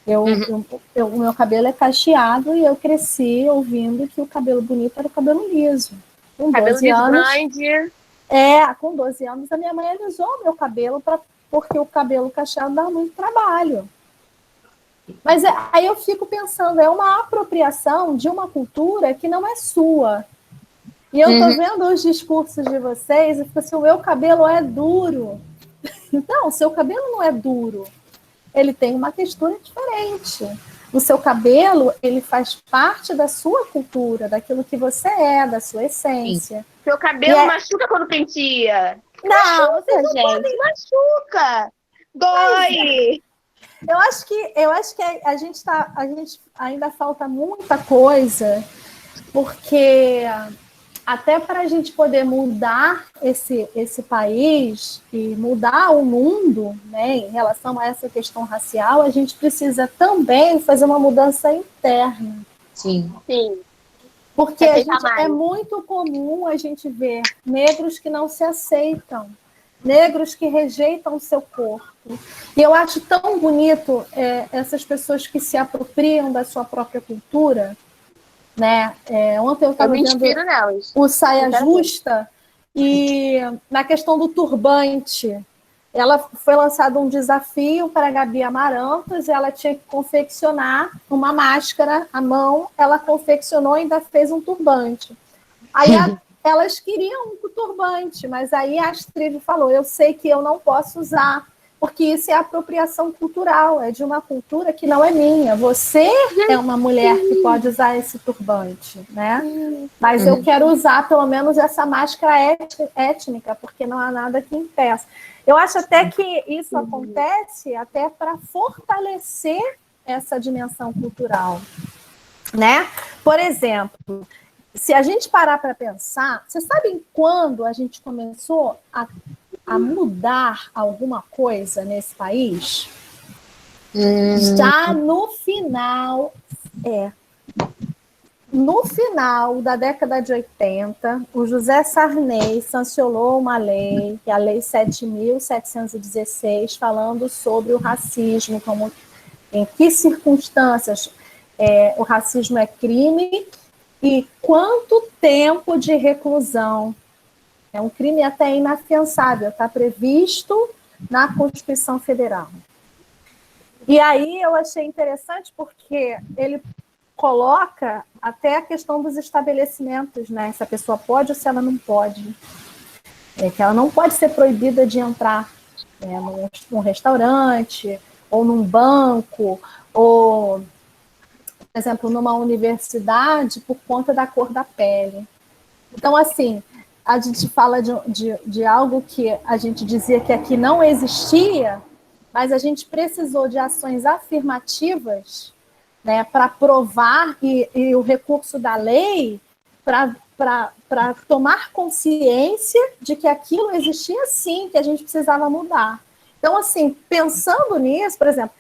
O meu cabelo é cacheado e eu cresci ouvindo que o cabelo bonito era o cabelo liso. Com Cabelo 12 liso anos, grande. com 12 anos, a minha mãe alisou o meu cabelo porque o cabelo cacheado dava muito trabalho. Mas aí eu fico pensando, é uma apropriação de uma cultura que não é sua. E eu tô vendo os discursos de vocês e fico assim, o meu cabelo é duro. Não, o seu cabelo não é duro. Ele tem uma textura diferente. O seu cabelo, ele faz parte da sua cultura, daquilo que você é, da sua essência. Sim. Seu cabelo machuca quando penteia. Não, machuca, gente. Machuca. Dói. Eu acho que a gente ainda falta muita coisa, porque até para a gente poder mudar esse país e mudar o mundo, né, em relação a essa questão racial, a gente precisa também fazer uma mudança interna. Sim. Sim. Porque é muito comum a gente ver negros que não se aceitam, negros que rejeitam o seu corpo. E eu acho tão bonito essas pessoas que se apropriam da sua própria cultura, né? Ontem eu estava vendo o Saia Justa e na questão do turbante, ela foi lançado um desafio para a Gabi Amarantos e ela tinha que confeccionar uma máscara à mão, ela confeccionou e ainda fez um turbante. Aí elas queriam um turbante, mas aí a Astrid falou, eu sei que eu não posso usar, porque isso é apropriação cultural, é de uma cultura que não é minha. Você é uma mulher que pode usar esse turbante, né? Mas eu quero usar pelo menos essa máscara étnica, porque não há nada que impeça. Eu acho até que isso acontece até para fortalecer essa dimensão cultural, né? Por exemplo, se a gente parar para pensar, vocês sabem quando a gente começou a mudar alguma coisa nesse país? Já no final da década de 80, o José Sarney sancionou uma lei, que é a Lei 7.716, falando sobre o racismo, em que circunstâncias o racismo é crime e quanto tempo de reclusão. É um crime até inafiançável, está previsto na Constituição Federal. E aí eu achei interessante porque ele coloca até a questão dos estabelecimentos, né? Se a pessoa pode ou se ela não pode. Que ela não pode ser proibida de entrar num restaurante, ou num banco, ou, por exemplo, numa universidade por conta da cor da pele. Então, assim, a gente fala de algo que a gente dizia que aqui não existia, mas a gente precisou de ações afirmativas, né, para provar e o recurso da lei para tomar consciência de que aquilo existia sim, que a gente precisava mudar. Então, assim, pensando nisso, por exemplo,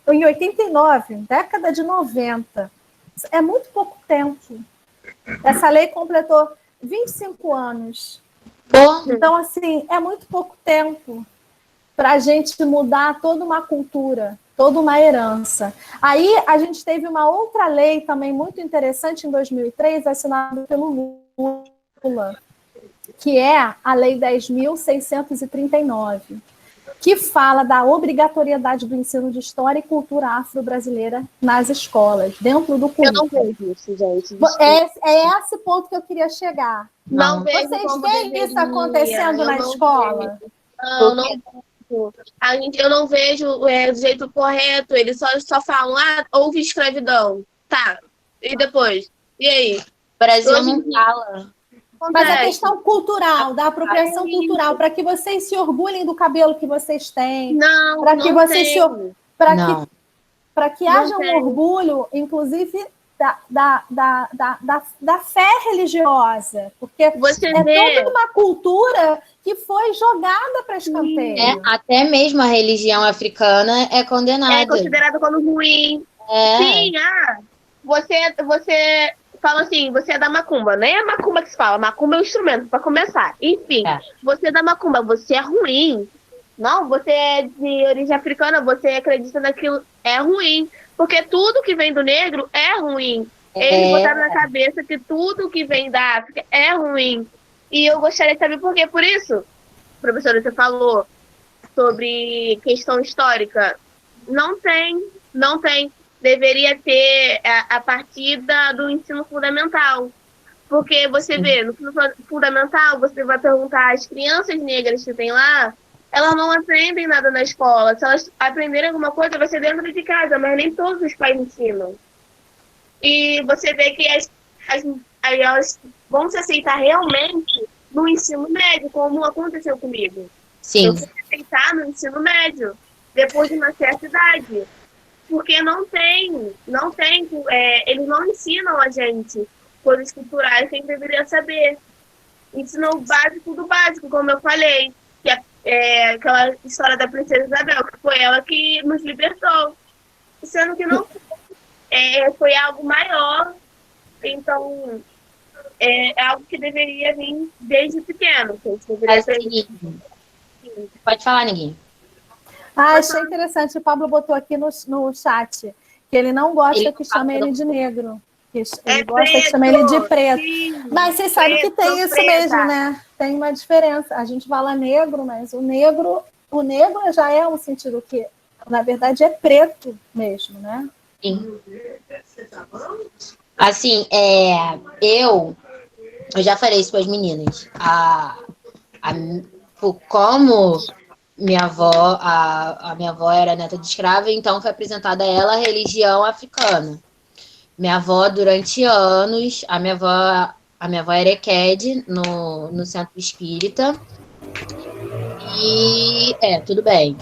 em 89, década de 90, é muito pouco tempo. Essa lei completou 25 anos. Então, assim, é muito pouco tempo para a gente mudar toda uma cultura, toda uma herança. Aí a gente teve uma outra lei também muito interessante em 2003, assinada pelo Lula, que é a Lei 10.639, que fala da obrigatoriedade do ensino de história e cultura afro-brasileira nas escolas, dentro do currículo. Eu não vejo isso, gente. É esse ponto que eu queria chegar. Não vejo. Vocês veem isso acontecendo na escola? Não. exemplo, eu não vejo do jeito correto, eles só falam, houve escravidão. Tá, e depois? E aí? O Brasil Hoje em não dia- fala. Mas a questão cultural, da apropriação cultural, para que vocês se orgulhem do cabelo que vocês têm, Não, para que não vocês tem. para que Não haja um tem. orgulho, inclusive, da fé religiosa, porque Você é vê. toda uma cultura que foi jogada para escanteio. Até mesmo a religião africana é condenada. É considerado como ruim. Sim, você fala assim, você é da macumba. Nem é macumba que se fala, macumba é um instrumento, para começar. Enfim, você é da macumba, você é ruim. Não, você é de origem africana, você acredita naquilo, é ruim. Porque tudo que vem do negro é ruim. Eles botaram na cabeça que tudo que vem da África é ruim. E eu gostaria de saber por quê. Por isso, professora, você falou sobre questão histórica. Não tem. Deveria ter a partir do ensino fundamental. Porque você vê, no ensino fundamental, você vai perguntar às crianças negras que tem lá, elas não aprendem nada na escola. Se elas aprenderem alguma coisa, vai ser dentro de casa, mas nem todos os pais ensinam. E você vê que elas vão se aceitar realmente no ensino médio, como aconteceu comigo. Sim. Eu fui aceitar no ensino médio, depois de uma certa idade. Porque não tem, eles não ensinam a gente coisas culturais que a gente deveria saber. Ensinam o básico do básico, como eu falei, que é aquela história da Princesa Isabel, que foi ela que nos libertou. Sendo que não foi algo maior, então é algo que deveria vir desde pequeno. Que a gente deveria Pode falar, ninguém. Achei interessante. O Pablo botou aqui no chat que ele não gosta que chamem ele de negro. Ele gosta que chamem ele de preto. Sim, mas vocês sabem que tem isso mesmo, né? Tem uma diferença. A gente fala negro, mas o negro já é um sentido que, na verdade, é preto mesmo, né? Sim. Assim, eu já falei isso para as meninas. Como minha avó, a minha avó era neta de escrava, então foi apresentada a ela a religião africana. Minha avó, durante anos, a minha avó era EQED no centro espírita. E, tudo bem.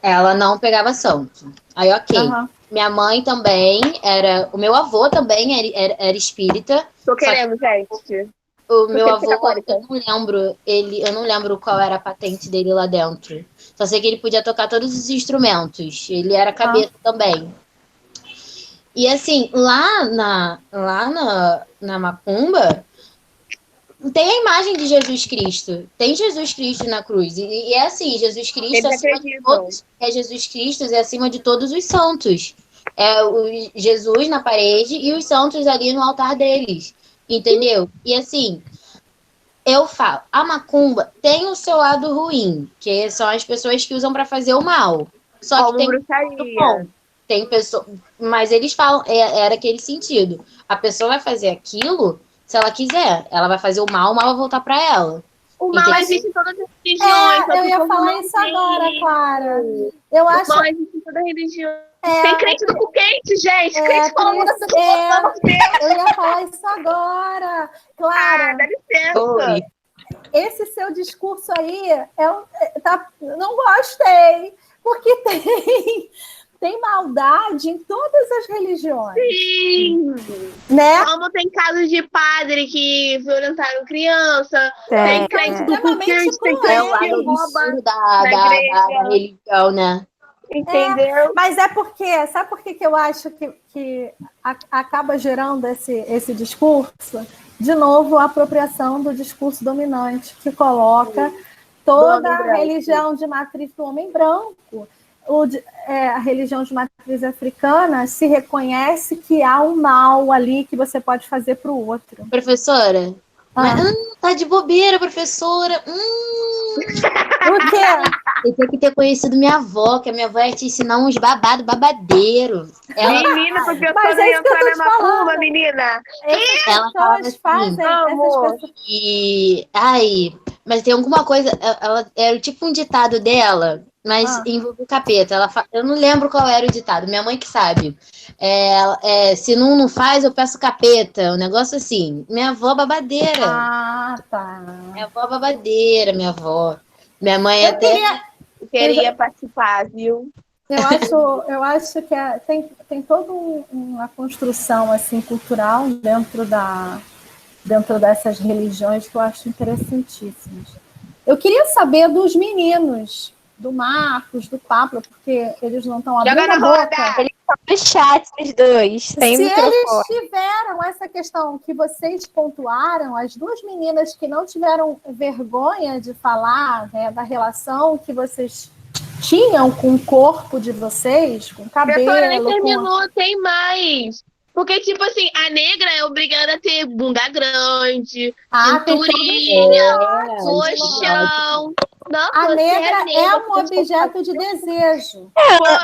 Ela não pegava santo. Aí, ok. Uhum. Minha mãe também o meu avô também era espírita. Tô querendo, gente. O meu avô, eu não lembro qual era a patente dele lá dentro. Só sei que ele podia tocar todos os instrumentos. Ele era cabeça também. E assim, lá na Macumba, tem a imagem de Jesus Cristo. Tem Jesus Cristo na cruz. E é assim, Jesus Cristo Jesus Cristo é acima de todos os santos. É o Jesus na parede e os santos ali no altar deles. Entendeu? E assim, eu falo, a macumba tem o seu lado ruim, que são as pessoas que usam para fazer o mal. Só que tem bruxaria. Bom, tem pessoa, mas eles falam, era aquele sentido. A pessoa vai fazer aquilo se ela quiser. Ela vai fazer o mal vai voltar para ela. O mal existe em todas as religiões. Eu ia falar isso agora, Clara. Eu acho. O mal existe em toda religião. Tem crente do cu quente, gente. Crente falando das pessoas. Eu ia falar isso agora. Clara, dá licença. Oi. Esse seu discurso aí, não gostei. Porque tem maldade em todas as religiões. Sim. Né? Como tem casos de padre que violentaram criança. Tem crente do cu quente. Tem crente que rouba da religião, né? Entendeu? Mas é porque, sabe por que eu acho que acaba gerando esse discurso? De novo, a apropriação do discurso dominante, que coloca toda a religião de matriz do homem branco. A religião de matriz africana se reconhece que há um mal ali que você pode fazer para o outro. Professora, tá de bobeira, professora. O quê? Eu tenho que ter conhecido minha avó, que a minha avó ia te ensinar uns babadeiro. Menina, porque eu tô entrar na macumba, menina. Ela falava assim, fazem essas pessoas. E Mas tem alguma coisa, ela era tipo um ditado dela, mas envolve o capeta. Eu não lembro qual era o ditado, minha mãe que sabe. Se não faz, eu peço capeta. Um negócio assim. Minha avó babadeira. Ah, tá. Minha avó babadeira, minha avó. Minha mãe Eu até. Queria participar, viu? Eu acho que tem toda uma construção assim cultural dentro dessas religiões que eu acho interessantíssimas. Eu queria saber dos meninos, do Marcos, do Pablo, porque eles não estão abrindo Joga a na boca. roda! Eles estão no chat, os dois. Tem Se microfone. eles tiveram essa questão que vocês pontuaram, as duas meninas que não tiveram vergonha de falar, né, da relação que vocês tinham com o corpo de vocês, com o cabelo. Professora, nem terminou, tem mais. Porque, tipo assim, a negra é obrigada a ter bunda grande, cinturinha, colchão. Não, A você negra é um você objeto de desejo.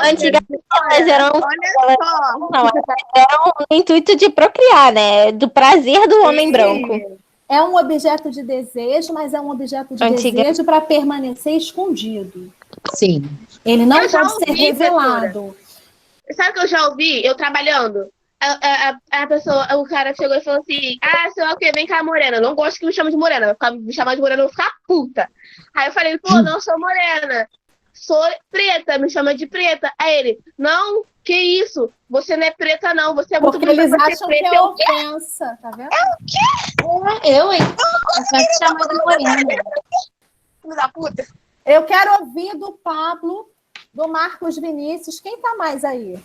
Antigamente elas eram, olha só. não, eram no intuito de procriar, né? Do prazer do homem branco. É um objeto de desejo, mas é um objeto de desejo para permanecer escondido. Sim. Ele não Eu já pode ser ouvi, revelado. Sabe o que eu já ouvi? Eu trabalhando. A pessoa, o cara chegou e falou assim: ah, sei lá o que, vem cá, morena. Não gosto que me chame de morena. Me chamar de morena, eu vou ficar puta. Aí eu falei: pô, não sou morena. Sou preta, me chama de preta. Aí ele: não, que isso? Você não é preta, não. Você é muito Porque eles bonita pra ser acham que preta. é ofensa, tá vendo? Eu, hein? Eu te chamar de morena. Filho da puta. Eu quero ouvir do Pablo, do Marcos Vinícius. Quem tá mais aí?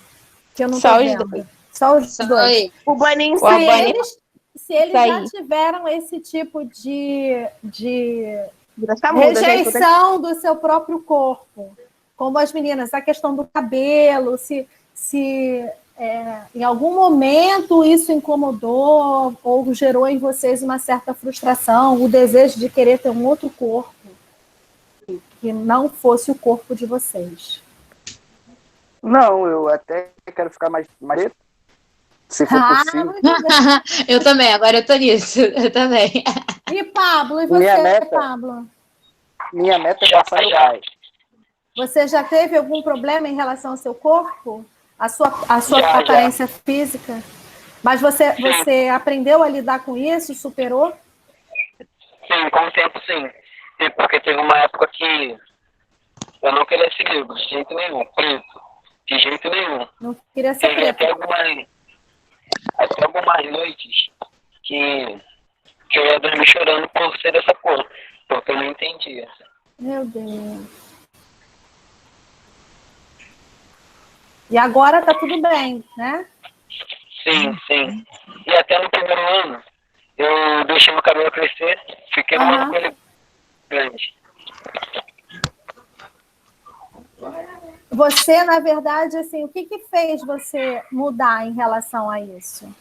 Que eu não tô Só os vendo. dois. Só os dois. Oi. O Boninho O Albani- Se eles Isso já aí. tiveram esse tipo de tá muda, gente. rejeição do seu próprio corpo, como as meninas, a questão do cabelo, se em algum momento isso incomodou ou gerou em vocês uma certa frustração, o desejo de querer ter um outro corpo que não fosse o corpo de vocês. Não, eu até quero ficar mais preto, se for possível. Muito bem. Eu também, agora eu tô nisso. Eu também. E Pablo, e você, Minha meta- Pablo? Minha meta é passar meu pai. Você já teve algum problema em relação ao seu corpo? A sua Já. aparência física? Mas você aprendeu a lidar com isso? Superou? Sim, com o tempo sim. E porque teve uma época que eu não queria ser negro, de jeito nenhum, preto, de jeito nenhum. Não queria ser Teve preto. até algumas noites que eu ia dormir chorando por ser dessa cor, porque eu não entendia. Meu Deus. E agora tá tudo bem, né? Sim, sim. E até no primeiro ano, eu deixei meu cabelo crescer, fiquei um ano com ele grande. Você, na verdade, assim, o que fez você mudar em relação a isso?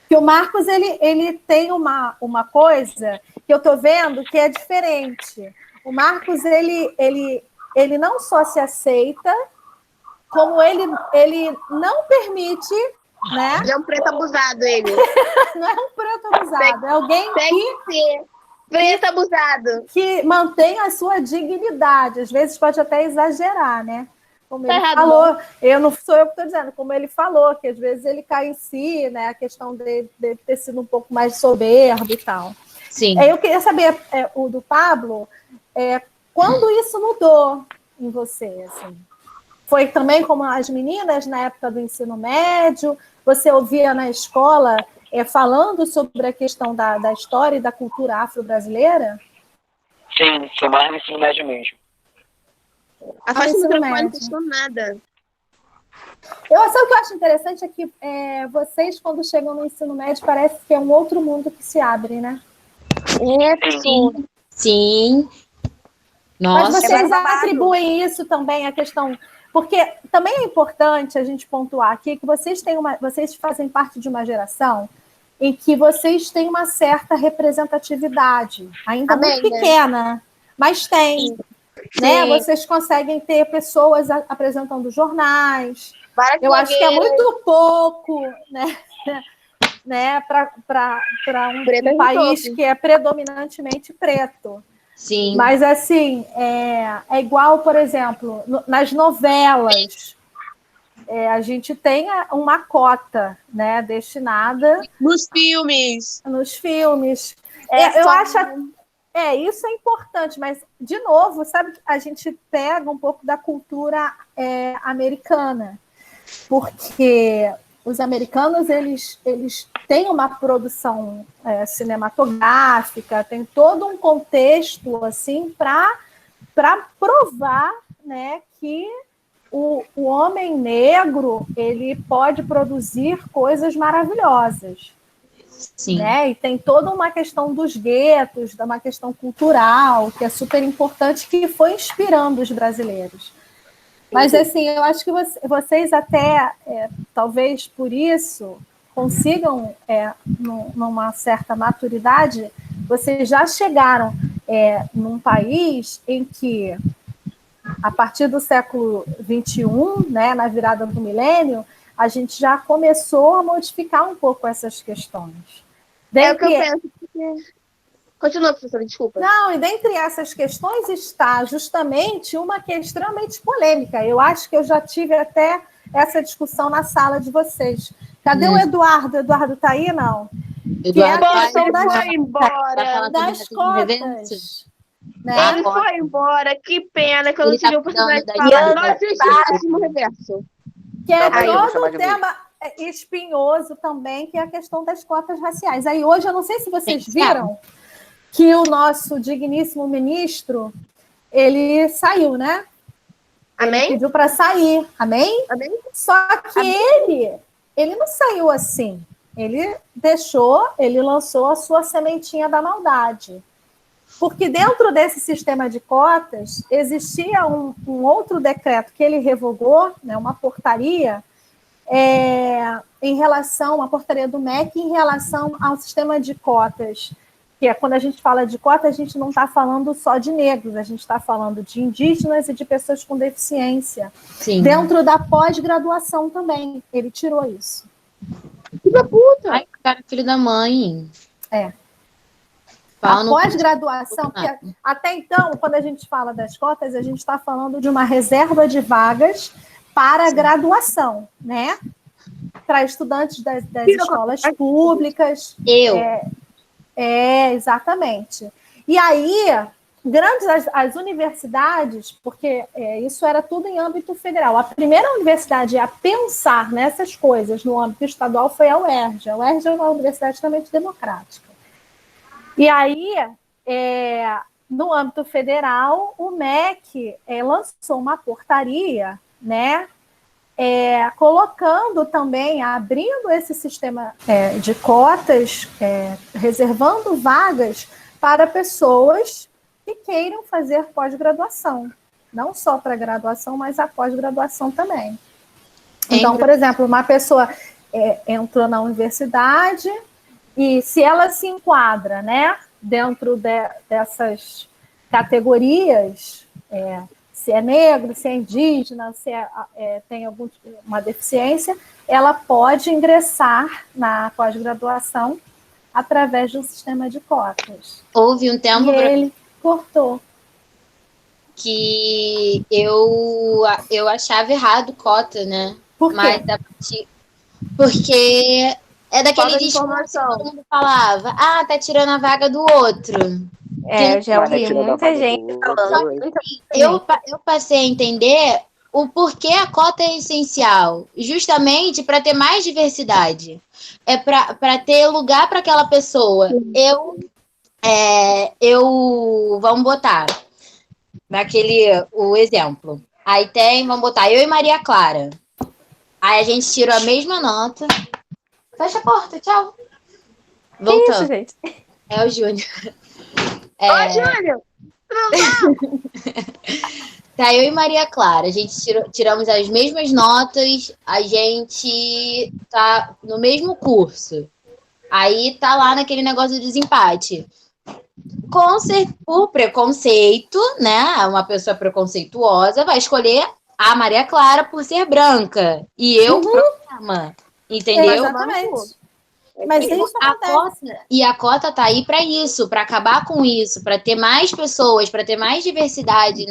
Que o Marcos, ele tem uma coisa que eu tô vendo que é diferente. O Marcos, ele não só se aceita, como ele não permite, né? Ele é um preto abusado, ele. Não é um preto abusado, é alguém Tem que ser preto abusado. que mantém a sua dignidade. Às vezes pode até exagerar, né? Como ele errado, falou, eu não sou eu que estou dizendo, como ele falou, que às vezes ele cai em si, né? A questão dele ter sido um pouco mais soberbo e tal. Sim. Eu queria saber, o do Pablo, quando isso mudou em você, assim? Foi também como as meninas na época do ensino médio? Você ouvia na escola falando sobre a questão da história e da cultura afro-brasileira? Sim, sou mais no ensino médio mesmo. Afasta o ensino microfone, médio. não estou nada. Sabe o que eu acho interessante é que vocês, quando chegam no ensino médio, parece que é um outro mundo que se abre, né? Sim. Sim. Nossa. Mas vocês babado. atribuem isso também à questão... Porque também é importante a gente pontuar aqui que vocês fazem parte de uma geração em que vocês têm uma certa representatividade, ainda muito pequena, mas tem. Né? Vocês conseguem ter pessoas apresentando jornais. Várias Eu acho que é blogueiras. muito pouco, né, para um Pretas de país topo. que é predominantemente preto. Sim. Mas, assim, é igual, por exemplo, nas novelas, a gente tem uma cota, né, destinada Nos filmes. nos filmes. É Eu só- acho isso é importante, mas, de novo, sabe, a gente pega um pouco da cultura americana, porque os americanos, eles têm uma produção cinematográfica, tem todo um contexto, assim, para provar, né, que o homem negro, ele pode produzir coisas maravilhosas. Sim. Né? E tem toda uma questão dos guetos, uma questão cultural, que é super importante, que foi inspirando os brasileiros. Mas, assim, eu acho que vocês até, talvez por isso, consigam, numa certa maturidade, vocês já chegaram num país em que, a partir do século XXI, né, na virada do milênio, a gente já começou a modificar um pouco essas questões. É o que eu penso. Continua, professora, desculpa. Não, e dentre essas questões está justamente uma que é extremamente polêmica. Eu acho que eu já tive até essa discussão na sala de vocês. Cadê o Eduardo? Eduardo está aí, não? Eduardo que é a questão foi embora. das cotas. Né? Ele foi embora. Que pena que eu não Ele tive a tá oportunidade de cuidando falar. da- Não assisti o Racismo Reverso. Que é Calma aí, eu vou todo chamar um de tema espinhoso também, que é a questão das cotas raciais. Aí hoje, eu não sei se vocês viram que o nosso digníssimo ministro, ele saiu, né? Amém? Ele pediu para sair. Amém? Amém? Só que ele não saiu assim. Ele lançou a sua sementinha da maldade. Porque dentro desse sistema de cotas, existia um outro decreto que ele revogou, né, uma portaria, uma portaria do MEC em relação ao sistema de cotas, que quando a gente fala de cota, a gente não está falando só de negros, a gente está falando de indígenas e de pessoas com deficiência. Sim. Dentro da pós-graduação também, ele tirou isso. Que da puta! Ai, cara, filho da mãe. A pós-graduação, porque até então, quando a gente fala das cotas, a gente está falando de uma reserva de vagas para graduação, né? Para estudantes das escolas públicas. Exatamente. E aí, as universidades, porque isso era tudo em âmbito federal. A primeira universidade a pensar nessas coisas no âmbito estadual foi a UERJ. A UERJ é uma universidade extremamente democrática. E aí, no âmbito federal, o MEC lançou uma portaria, né, colocando também, abrindo esse sistema de cotas, reservando vagas para pessoas que queiram fazer pós-graduação. Não só para graduação, mas a pós-graduação também. Então, por exemplo, uma pessoa entrou na universidade e se ela se enquadra, né, dentro dessas categorias, se é negro, se é indígena, se tem alguma deficiência, ela pode ingressar na pós-graduação através do sistema de cotas. Houve um tempo e ele cortou. Que eu achava errado cota, né? Por quê? Mas porque é daquele discurso que todo mundo falava, tá tirando a vaga do outro. Eu já ouvi muita gente falando. Eu passei a entender o porquê a cota é essencial, justamente para ter mais diversidade. É para ter lugar para aquela pessoa. Vamos botar o exemplo. Aí vamos botar eu e Maria Clara. Aí a gente tirou a mesma nota. Fecha a porta, tchau. Voltando. Isso, gente. É o Júnior. Ô, Júnior! Tá, eu e Maria Clara, a gente tiramos as mesmas notas, a gente tá no mesmo curso. Aí tá lá naquele negócio de desempate. Por preconceito, né? Uma pessoa preconceituosa vai escolher a Maria Clara por ser branca. E eu, problema. Entendeu? Exatamente. Mas isso A acontece. E a cota tá aí para isso, para acabar com isso, para ter mais pessoas, para ter mais diversidade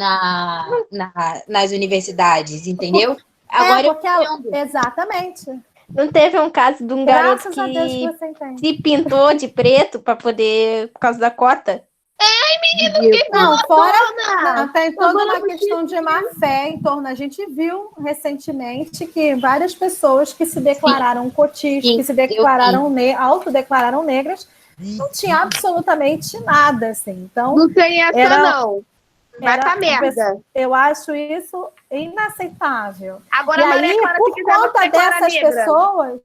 nas universidades, entendeu? Agora eu Porque entendo. exatamente. Não teve um caso de um garoto Graças a Deus que que você entende. se pintou de preto para poder, por causa da cota? Não, fora. Dona! Não, tem toda Dona uma questão de má fé em torno. A gente viu recentemente que várias pessoas que se declararam cotis, Sim, que se declararam autodeclararam negras, não tinha absolutamente nada, assim. Então, Não tem essa, Era- não. Vai pra uma merda. eu acho isso inaceitável. Agora, E a Maria aí, Clara, por se quiser, você conta declara dessas negra. pessoas,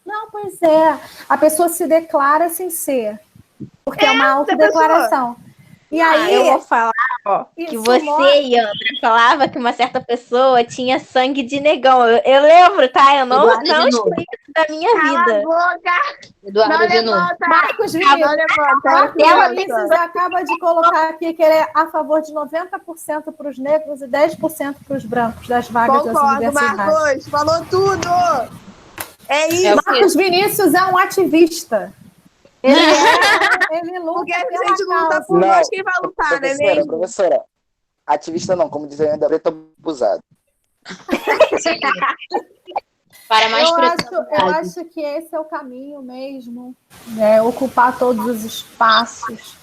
não, pois é, a pessoa se declara sem ser, porque é uma autodeclaração. E aí, Eu vou falar, ó, que isso você, Yandra, falava que uma certa pessoa tinha sangue de negão. Eu lembro, tá? Eu não Eduardo de novo. excluí isso da minha Cala a vida. boca! Eduardo Não de novo. levanta! Marcos Não Vinícius, levanta! Marcos Ela Vinícius acaba de colocar aqui que ele é a favor de 90% para os negros e 10% para os brancos das vagas das Concordo, universidades. Marcos! Falou tudo! É isso! É o quê? Marcos Vinícius é um ativista. Ele luta Porque a pela gente luta causa. por Não, nós, quem vai lutar, né mesmo? Professora, ativista não, como diz ainda, preto abusado. Para mais Eu prioridade. acho que esse é o caminho mesmo, né? Ocupar todos os espaços,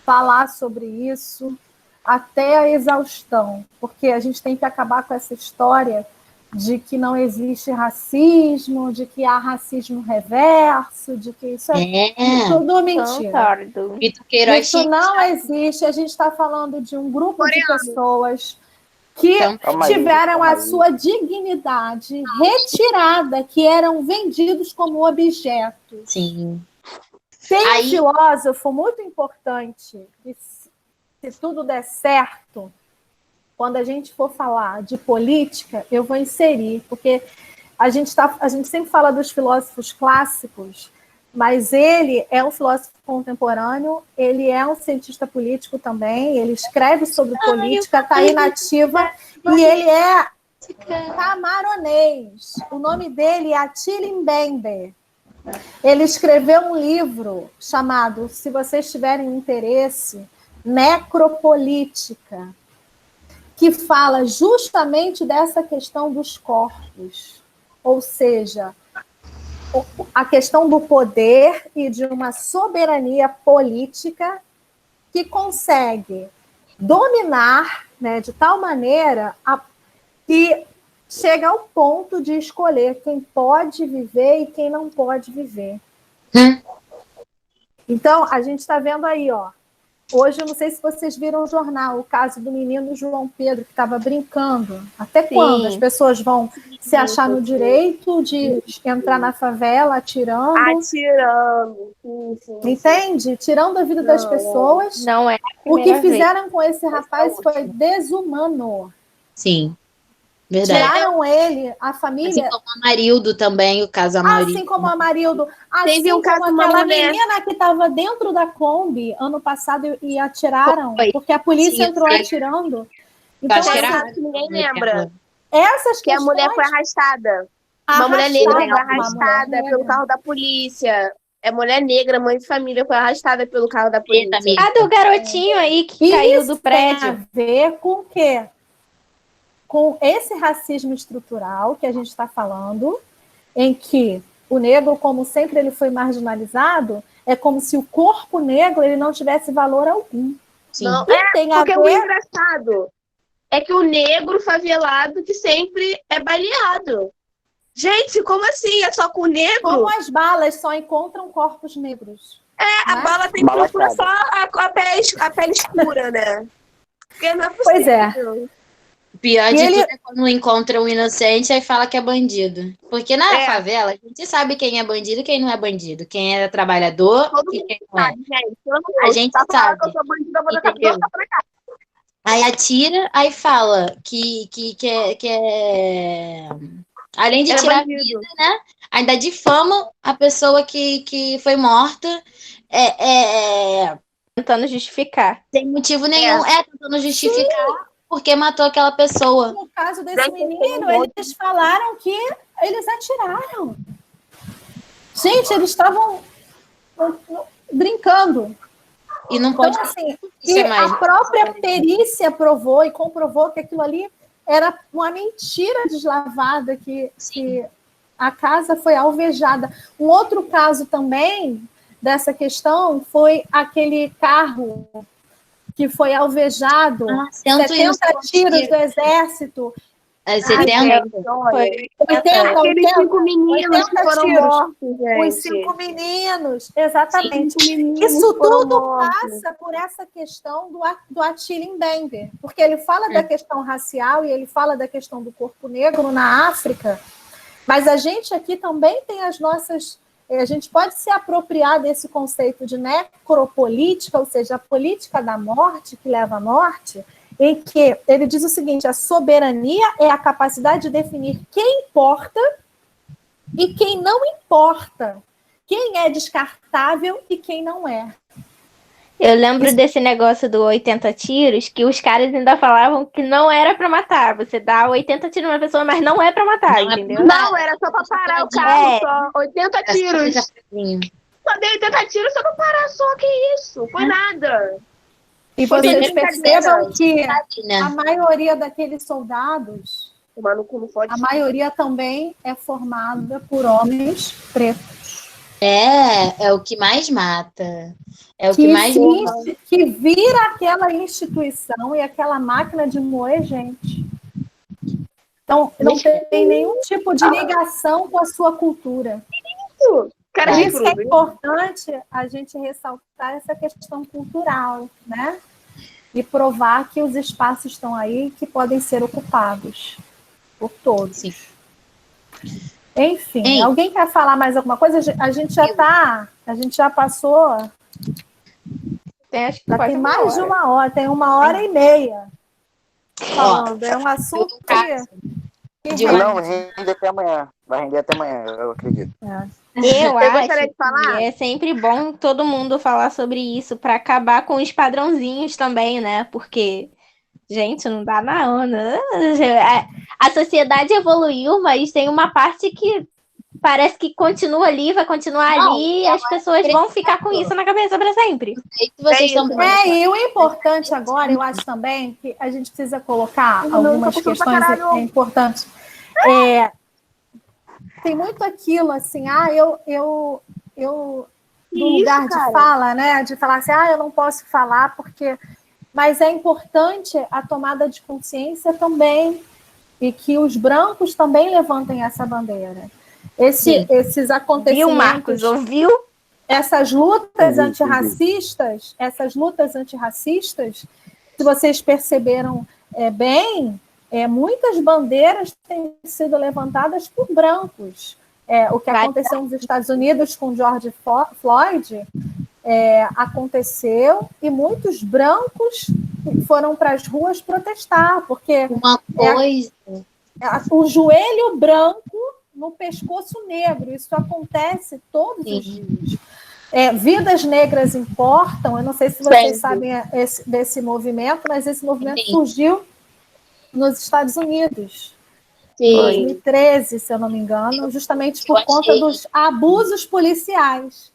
falar sobre isso até a exaustão, porque a gente tem que acabar com essa história de que não existe racismo, de que há racismo reverso, de que isso é tudo mentira. Concordo. Vitor Queiroz Isso não existe. A gente está falando de um grupo de pessoas que Então, Calma aí, tiveram calma a aí. sua dignidade retirada, que eram vendidos como objetos. sim. Tem Aí- um filósofo muito importante, que se tudo der certo, quando a gente for falar de política, eu vou inserir, porque a gente sempre fala dos filósofos clássicos, mas ele é um filósofo contemporâneo, ele é um cientista político também, ele escreve sobre política, está aí na ativa, e ele é camaronês. O nome dele é Attila Mbembe. Ele escreveu um livro chamado, se vocês tiverem interesse, Necropolítica, que fala justamente dessa questão dos corpos, ou seja, a questão do poder e de uma soberania política que consegue dominar, né, de tal maneira que chega ao ponto de escolher quem pode viver e quem não pode viver. Então, a gente está vendo aí, ó. Hoje, eu não sei se vocês viram o jornal, o caso do menino João Pedro, que estava brincando. Até quando as pessoas vão se achar no direito de entrar na favela atirando? Atirando. Sim. Entende? Tirando a vida das pessoas. Não é a O que primeira vez. fizeram com esse rapaz foi desumano. Sim. Verdade. Tiraram ele, a família. Assim como a Marildo também, o caso Amarildo. Assim como a Marildo, assim Teve um caso como de uma aquela mulher. menina que estava dentro da Kombi ano passado e atiraram, Foi. porque a polícia Sim, entrou foi. atirando. Então, Acho que era Sabe que ninguém lembra. essas Que a questões... mulher foi arrastada. Uma mulher negra foi uma mulher arrastada negra. pelo carro da polícia. É mulher negra, mãe de família, foi arrastada pelo carro da polícia. amiga. A do garotinho aí que caiu do prédio. Tem a ver com o quê? Com esse racismo estrutural que a gente está falando, em que o negro, como sempre ele foi marginalizado, é como se o corpo negro ele não tivesse valor algum. Sim. Não, E tem a porque o ver... engraçado é que o negro favelado que sempre é baleado. Gente, como assim? É só com o negro? Como as balas só encontram corpos negros. A né? bala tem Bala púrpura cada. só a pele escura, né? Porque não é possível. Pois é. O pior E de ele- tudo é quando encontra um inocente e fala que é bandido. Porque na favela, a gente sabe quem é bandido e quem não é bandido. Quem é trabalhador Todo e mundo quem não é. sabe, gente. Todo mundo A gente tá falando sabe. que eu sou bandida, eu vou dar Entendeu? capitão pra cá. Aí atira, aí fala que é... Além de Era tirar a bandido. vida, né? Ainda difama a pessoa que foi morta. Tentando justificar. Sem motivo nenhum. Tentando justificar porque matou aquela pessoa. No caso desse Mas menino, tem um monte eles falaram que eles atiraram. Gente, eles estavam brincando. E não Então, pode assim, isso e mais. a própria perícia provou e comprovou que aquilo ali era uma mentira deslavada, que a casa foi alvejada. Um outro caso também dessa questão foi aquele carro que foi alvejado, 70 tiros do exército. 70? Foi 80, aqueles 5 meninos que 80 foram tiros. mortos, gente. Os 5 meninos, exatamente. 5 meninos Isso foram tudo mortos. passa por essa questão do Attila Mbembe, porque ele fala da questão racial e ele fala da questão do corpo negro na África, mas a gente aqui também tem as nossas... A gente pode se apropriar desse conceito de necropolítica, ou seja, a política da morte, que leva à morte, em que ele diz o seguinte: a soberania é a capacidade de definir quem importa e quem não importa, quem é descartável e quem não é. Eu lembro desse negócio do 80 tiros, que os caras ainda falavam que não era pra matar. Você dá 80 tiros numa pessoa, mas não é pra matar, Não é entendeu? Não, era só pra parar o carro, só 80 tiros. Sim. Só dei 80 tiros só pra parar, só que isso. Foi nada. E Foi vocês brincadeira. percebam que a Né? maioria daqueles soldados, O maluco não pode. a maioria também é formada por homens pretos. É o que mais mata. É o que mais que vira aquela instituição e aquela máquina de moer gente. Então, não tem nenhum tipo de ligação com a sua cultura. Cara, Por isso que é importante a gente ressaltar essa questão cultural, né? E provar que os espaços estão aí que podem ser ocupados por todos. Sim. Enfim, alguém quer falar mais alguma coisa? A gente já passou. Acho que Já quase tem uma mais de hora. 1 hora, tem 1h30 falando. É um assunto que Não, rende. rende até amanhã. Vai render até amanhã, eu acredito. Eu gostaria acho de falar. que é sempre bom todo mundo falar sobre isso para acabar com os padrãozinhos também, né? Porque, gente, não dá na onda. A sociedade evoluiu, mas tem uma parte que parece que continua ali, vai continuar ali, e as pessoas vão ficar com isso na cabeça para sempre. Vocês estão E o importante agora, eu acho também, que a gente precisa colocar algumas questões importantes. Tem muito aquilo assim, do lugar de fala, né? De falar assim, eu não posso falar porque... Mas é importante a tomada de consciência também, e que os brancos também levantem essa bandeira. Esses acontecimentos... Viu, Marcos? Ouviu? Essas lutas antirracistas, se vocês perceberam bem, muitas bandeiras têm sido levantadas por brancos. O que aconteceu nos Estados Unidos com George Floyd aconteceu, e muitos brancos foram para as ruas protestar, porque o joelho branco no pescoço negro, isso acontece todos os dias. Vidas negras importam. Eu não sei se vocês sabem desse movimento, mas esse movimento surgiu nos Estados Unidos, em 2013, se eu não me engano, justamente por conta dos abusos policiais.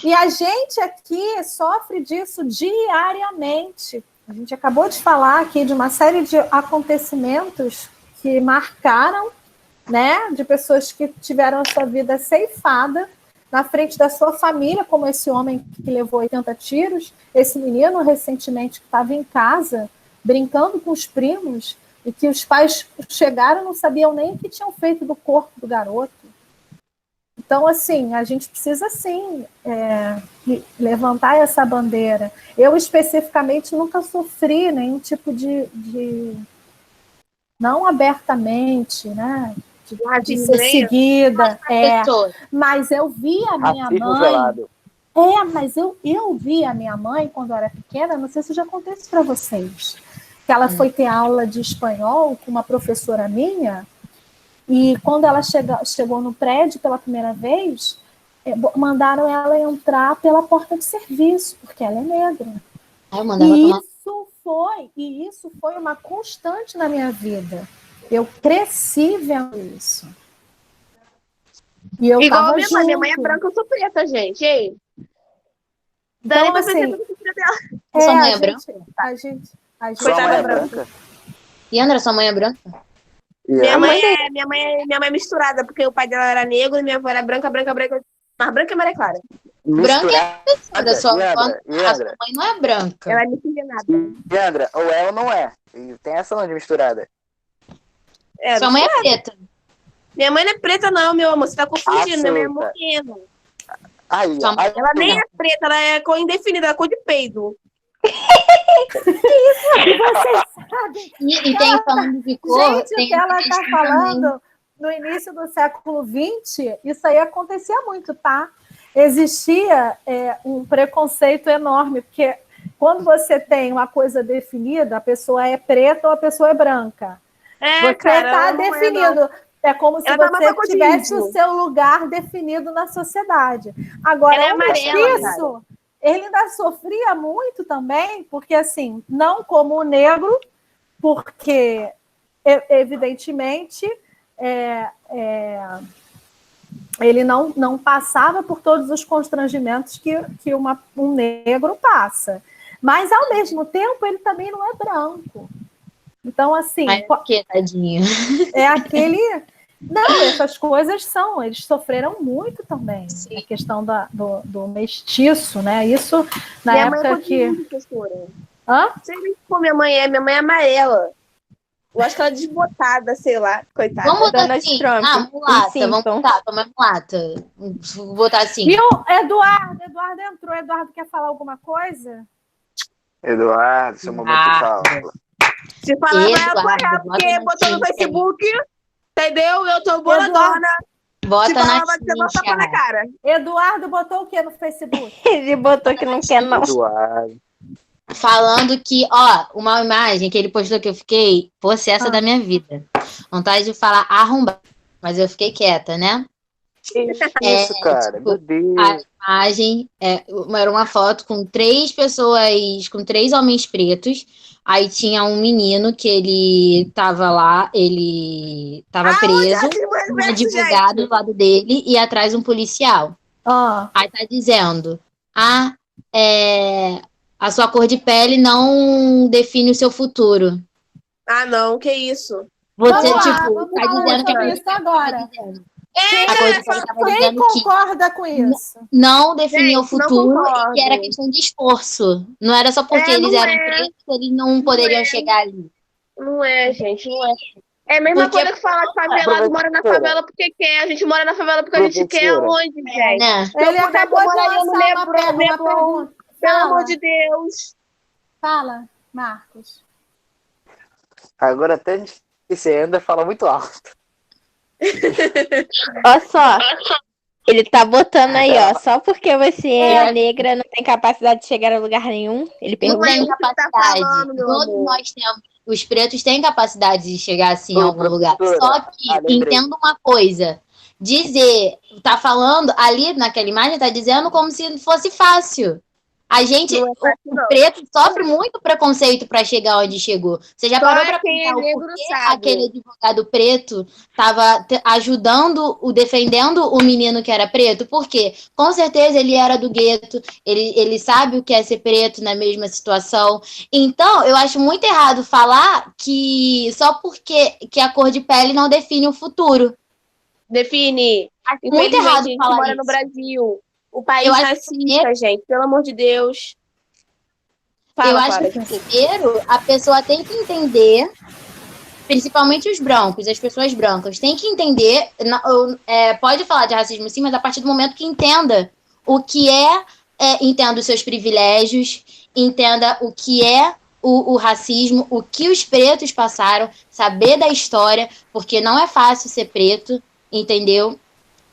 E a gente aqui sofre disso diariamente. A gente acabou de falar aqui de uma série de acontecimentos que marcaram, né, de pessoas que tiveram a sua vida ceifada na frente da sua família, como esse homem que levou 80 tiros, esse menino recentemente que estava em casa brincando com os primos, e que os pais chegaram e não sabiam nem o que tinham feito do corpo do garoto. Então, assim, a gente precisa, sim, levantar essa bandeira. Eu, especificamente, nunca sofri nenhum tipo de não abertamente, né, de ser seguida, mas eu vi a minha mãe... mas eu vi a minha mãe, quando eu era pequena, não sei se eu já contei isso para vocês, que ela foi ter aula de espanhol com uma professora minha, e quando ela chegou no prédio pela primeira vez, mandaram ela entrar pela porta de serviço, porque ela é negra. E isso foi uma constante na minha vida. Eu cresci vendo isso. E eu Igual tava minha mãe. Minha mãe é junto. branca, eu sou preta, gente. Ei. Então, Daí pra assim, perceber que eu sou filha dela. Sua mãe é a branca? gente, a gente Sua Coitada mãe é branca. branca? E André, sua mãe é branca? Minha Ela? mãe é misturada, porque o pai dela era negro e minha avó era branca. Mas branca é Maria Clara. Branca é Misturada. a sua avó, E a Andra? sua mãe não é branca. Ela é miscigenada. E Andra, ou é ou não é. E tem essa não de misturada. É, Sua mãe é preta. minha mãe não é preta, não, meu amor. Você tá confundindo. Minha mãe é Aceita. morena. Aí, Sua mãe aí, Ela nem é preta, ela é cor indefinida, ela é cor de peido. E vocês sabem, E tem falando de cor, gente, o tem que ela essa está questão também. falando no início do século XX, isso aí acontecia muito, tá? Existia um preconceito enorme, porque quando você tem uma coisa definida, a pessoa é preta ou a pessoa é branca. Você está definido. É como se Ela tá você mais pra tivesse o codismo. seu lugar definido na sociedade. Agora, Ela é o amarela, mestiço, ele ainda sofria muito também, porque, assim, não como o negro, porque, evidentemente, ele não passava por todos os constrangimentos que um negro passa. Mas, ao mesmo tempo, ele também não é branco. Então, assim, Mas por que, tadinho? é aquele... Não, essas coisas eles sofreram muito também. Sim. A questão do mestiço, né? Isso na Minha época mãe que... professora. Hã? Não sei nem como minha mãe é amarela. Eu acho que ela é desbotada, sei lá, coitada. Vamos botar Donald assim. Trump, Mulata. Simpsons. Vamos botar, toma mulata. Vou botar assim. E o Eduardo entrou. Eduardo quer falar alguma coisa? Eduardo, seu momento Ah. fala. Se falar vai Eduardo, apoiar, porque bota na botou no tinta. Facebook, entendeu? Eu tô boladona. Se Bota falar na vai ser botar pra na tinta. cara. Eduardo botou o que no Facebook? Ele botou que não quer, não. Eduardo. Falando que, uma imagem que ele postou que eu fiquei possessa da minha vida. Vontade de falar arrombado, mas eu fiquei quieta, né? Isso, cara. Meu Deus. A imagem era uma foto com 3 pessoas, com 3 homens pretos. Aí tinha um menino que ele tava lá, ele tava preso, um advogado do lado dele e atrás um policial. Aí tá dizendo, a sua cor de pele não define o seu futuro. Ah, não, que isso? Você, Vamos tá falar dizendo que sobre isso agora. a cor de pele tava Quem dizendo que concorda com isso? não definia o Gente, não futuro concordo. e que era questão de esforço. Não era só porque eles não eram é. pretos que eles não poderiam chegar ali. Não é, gente, não é. É a mesma Porque- coisa que falar que favelado mora na favela porque quer. A gente mora na favela porque a gente quer Professora. onde, gente? Né? Se eu Ele pudesse, acabou eu de moraria no lançar uma Leblon, pergunta. pelo Fala. amor de Deus. Fala, Marcos. Agora até a gente você ainda fala muito alto. Olha só. Ele tá botando aí, ó. Só porque você é negra, não tem capacidade de chegar a lugar nenhum. Ele Não pergunta. tem isso que tá capacidade. falando, meu Todos amor. nós temos. Os pretos têm capacidade de chegar assim em Ô, algum lugar. professora, Só que, lembrei. entenda uma coisa. Tá falando ali naquela imagem, tá dizendo como se fosse fácil. A gente, Não é fácil, o não. preto sofre muito preconceito para chegar onde chegou. Você já Só parou para quem é pensar o negro porquê sabe. aquele advogado preto estava ajudando, defendendo o menino que era preto? Porque com certeza ele era do gueto, ele sabe o que é ser preto na mesma situação. Então, eu acho muito errado falar que só porque que a cor de pele não define o futuro. Define. Acho muito Infelizmente, errado a gente falar mora isso. no Brasil. O país Eu acho que racista, gente. Pelo amor de Deus. Eu Fala, acho Clara. que primeiro a pessoa tem que entender, principalmente os brancos, as pessoas brancas, tem que entender, pode falar de racismo sim, mas a partir do momento que entenda o que entenda os seus privilégios, entenda o que é o racismo, o que os pretos passaram, saber da história, porque não é fácil ser preto, entendeu?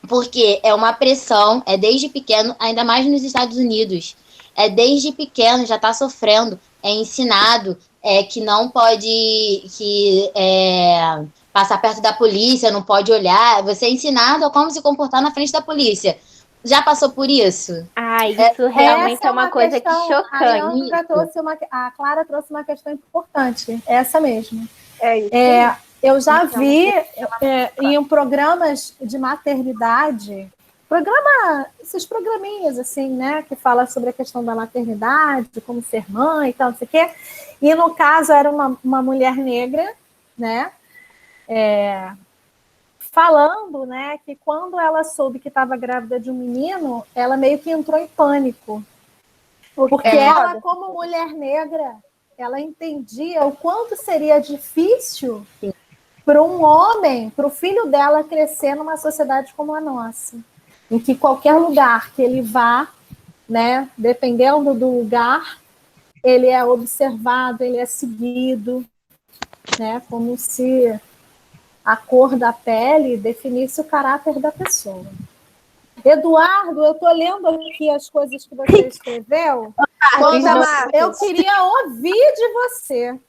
Porque é uma pressão, é desde pequeno, ainda mais nos Estados Unidos. É desde pequeno, já está sofrendo, é ensinado que não pode passar perto da polícia, não pode olhar. Você é ensinado a como se comportar na frente da polícia. Já passou por isso? Ah, isso realmente é uma coisa que chocante. A Clara trouxe uma questão importante, essa mesmo. É isso. Eu já Então, vi em programas de maternidade, esses programinhas assim, né, que fala sobre a questão da maternidade, de como ser mãe e tal, não sei o quê. E no caso era uma mulher negra, né, falando, né, que quando ela soube que estava grávida de um menino, ela meio que entrou em pânico. Porque ela, como mulher negra, ela entendia o quanto seria difícil para um homem, para o filho dela crescer numa sociedade como a nossa, em que qualquer lugar que ele vá, né, dependendo do lugar, ele é observado, ele é seguido, né, como se a cor da pele definisse o caráter da pessoa. Eduardo, eu estou lendo aqui as coisas que você escreveu. Conta, Marcos. Eu queria ouvir de você.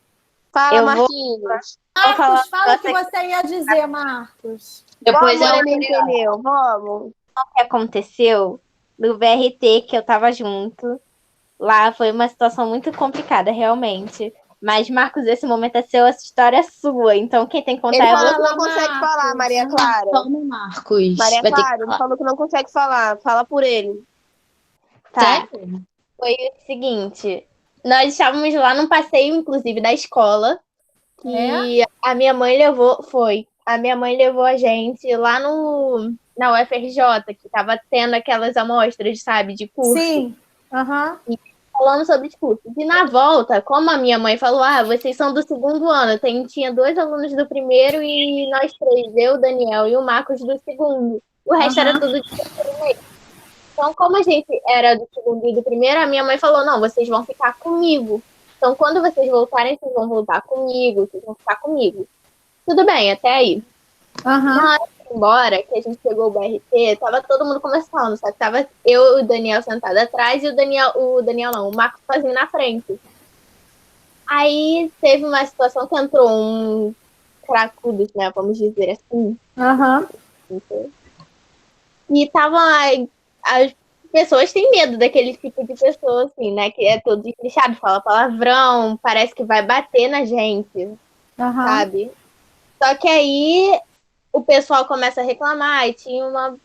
Fala, Eu vou- Marquinhos. Marcos, fala o que você ia dizer, Marcos. Depois Vamos, eu ele entendeu. Vamos. O que aconteceu no VRT, que eu tava junto, lá foi uma situação muito complicada, realmente. Mas, Marcos, esse momento é seu, essa história é sua. Então, quem tem que contar Ele é falou você. que não consegue Marcos. falar, Maria Clara. Toma, Marcos. Maria Vai ter Clara, que ele falar. falou que não consegue falar. Fala por ele. Tá. Sério? Foi o seguinte, nós estávamos lá num passeio, inclusive, da escola, que a minha mãe levou a gente lá na UFRJ, que estava tendo aquelas amostras, sabe, de curso, Sim. Aham. falando sobre discurso. E na volta, como a minha mãe falou, vocês são do segundo ano, tinha 2 alunos do primeiro e nós 3, eu, o Daniel e o Marcos do segundo. O resto era tudo de terceiro mês. Então, como a gente era do segundo e do primeiro, a minha mãe falou, não, vocês vão ficar comigo. Então, quando vocês voltarem, vocês vão voltar comigo, vocês vão ficar comigo. Tudo bem, até aí. Na hora de ir embora, que a gente pegou o BRT, tava todo mundo conversando, só que tava eu e o Daniel sentado atrás e o Marcos sozinho na frente. Aí teve uma situação que entrou um cracudo, né, vamos dizer assim. Aham. E tava as pessoas têm medo daquele tipo de pessoa, assim, né? Que é todo desleixado, fala palavrão, parece que vai bater na gente, Aham. sabe? Só que aí o pessoal começa a reclamar e tinha uma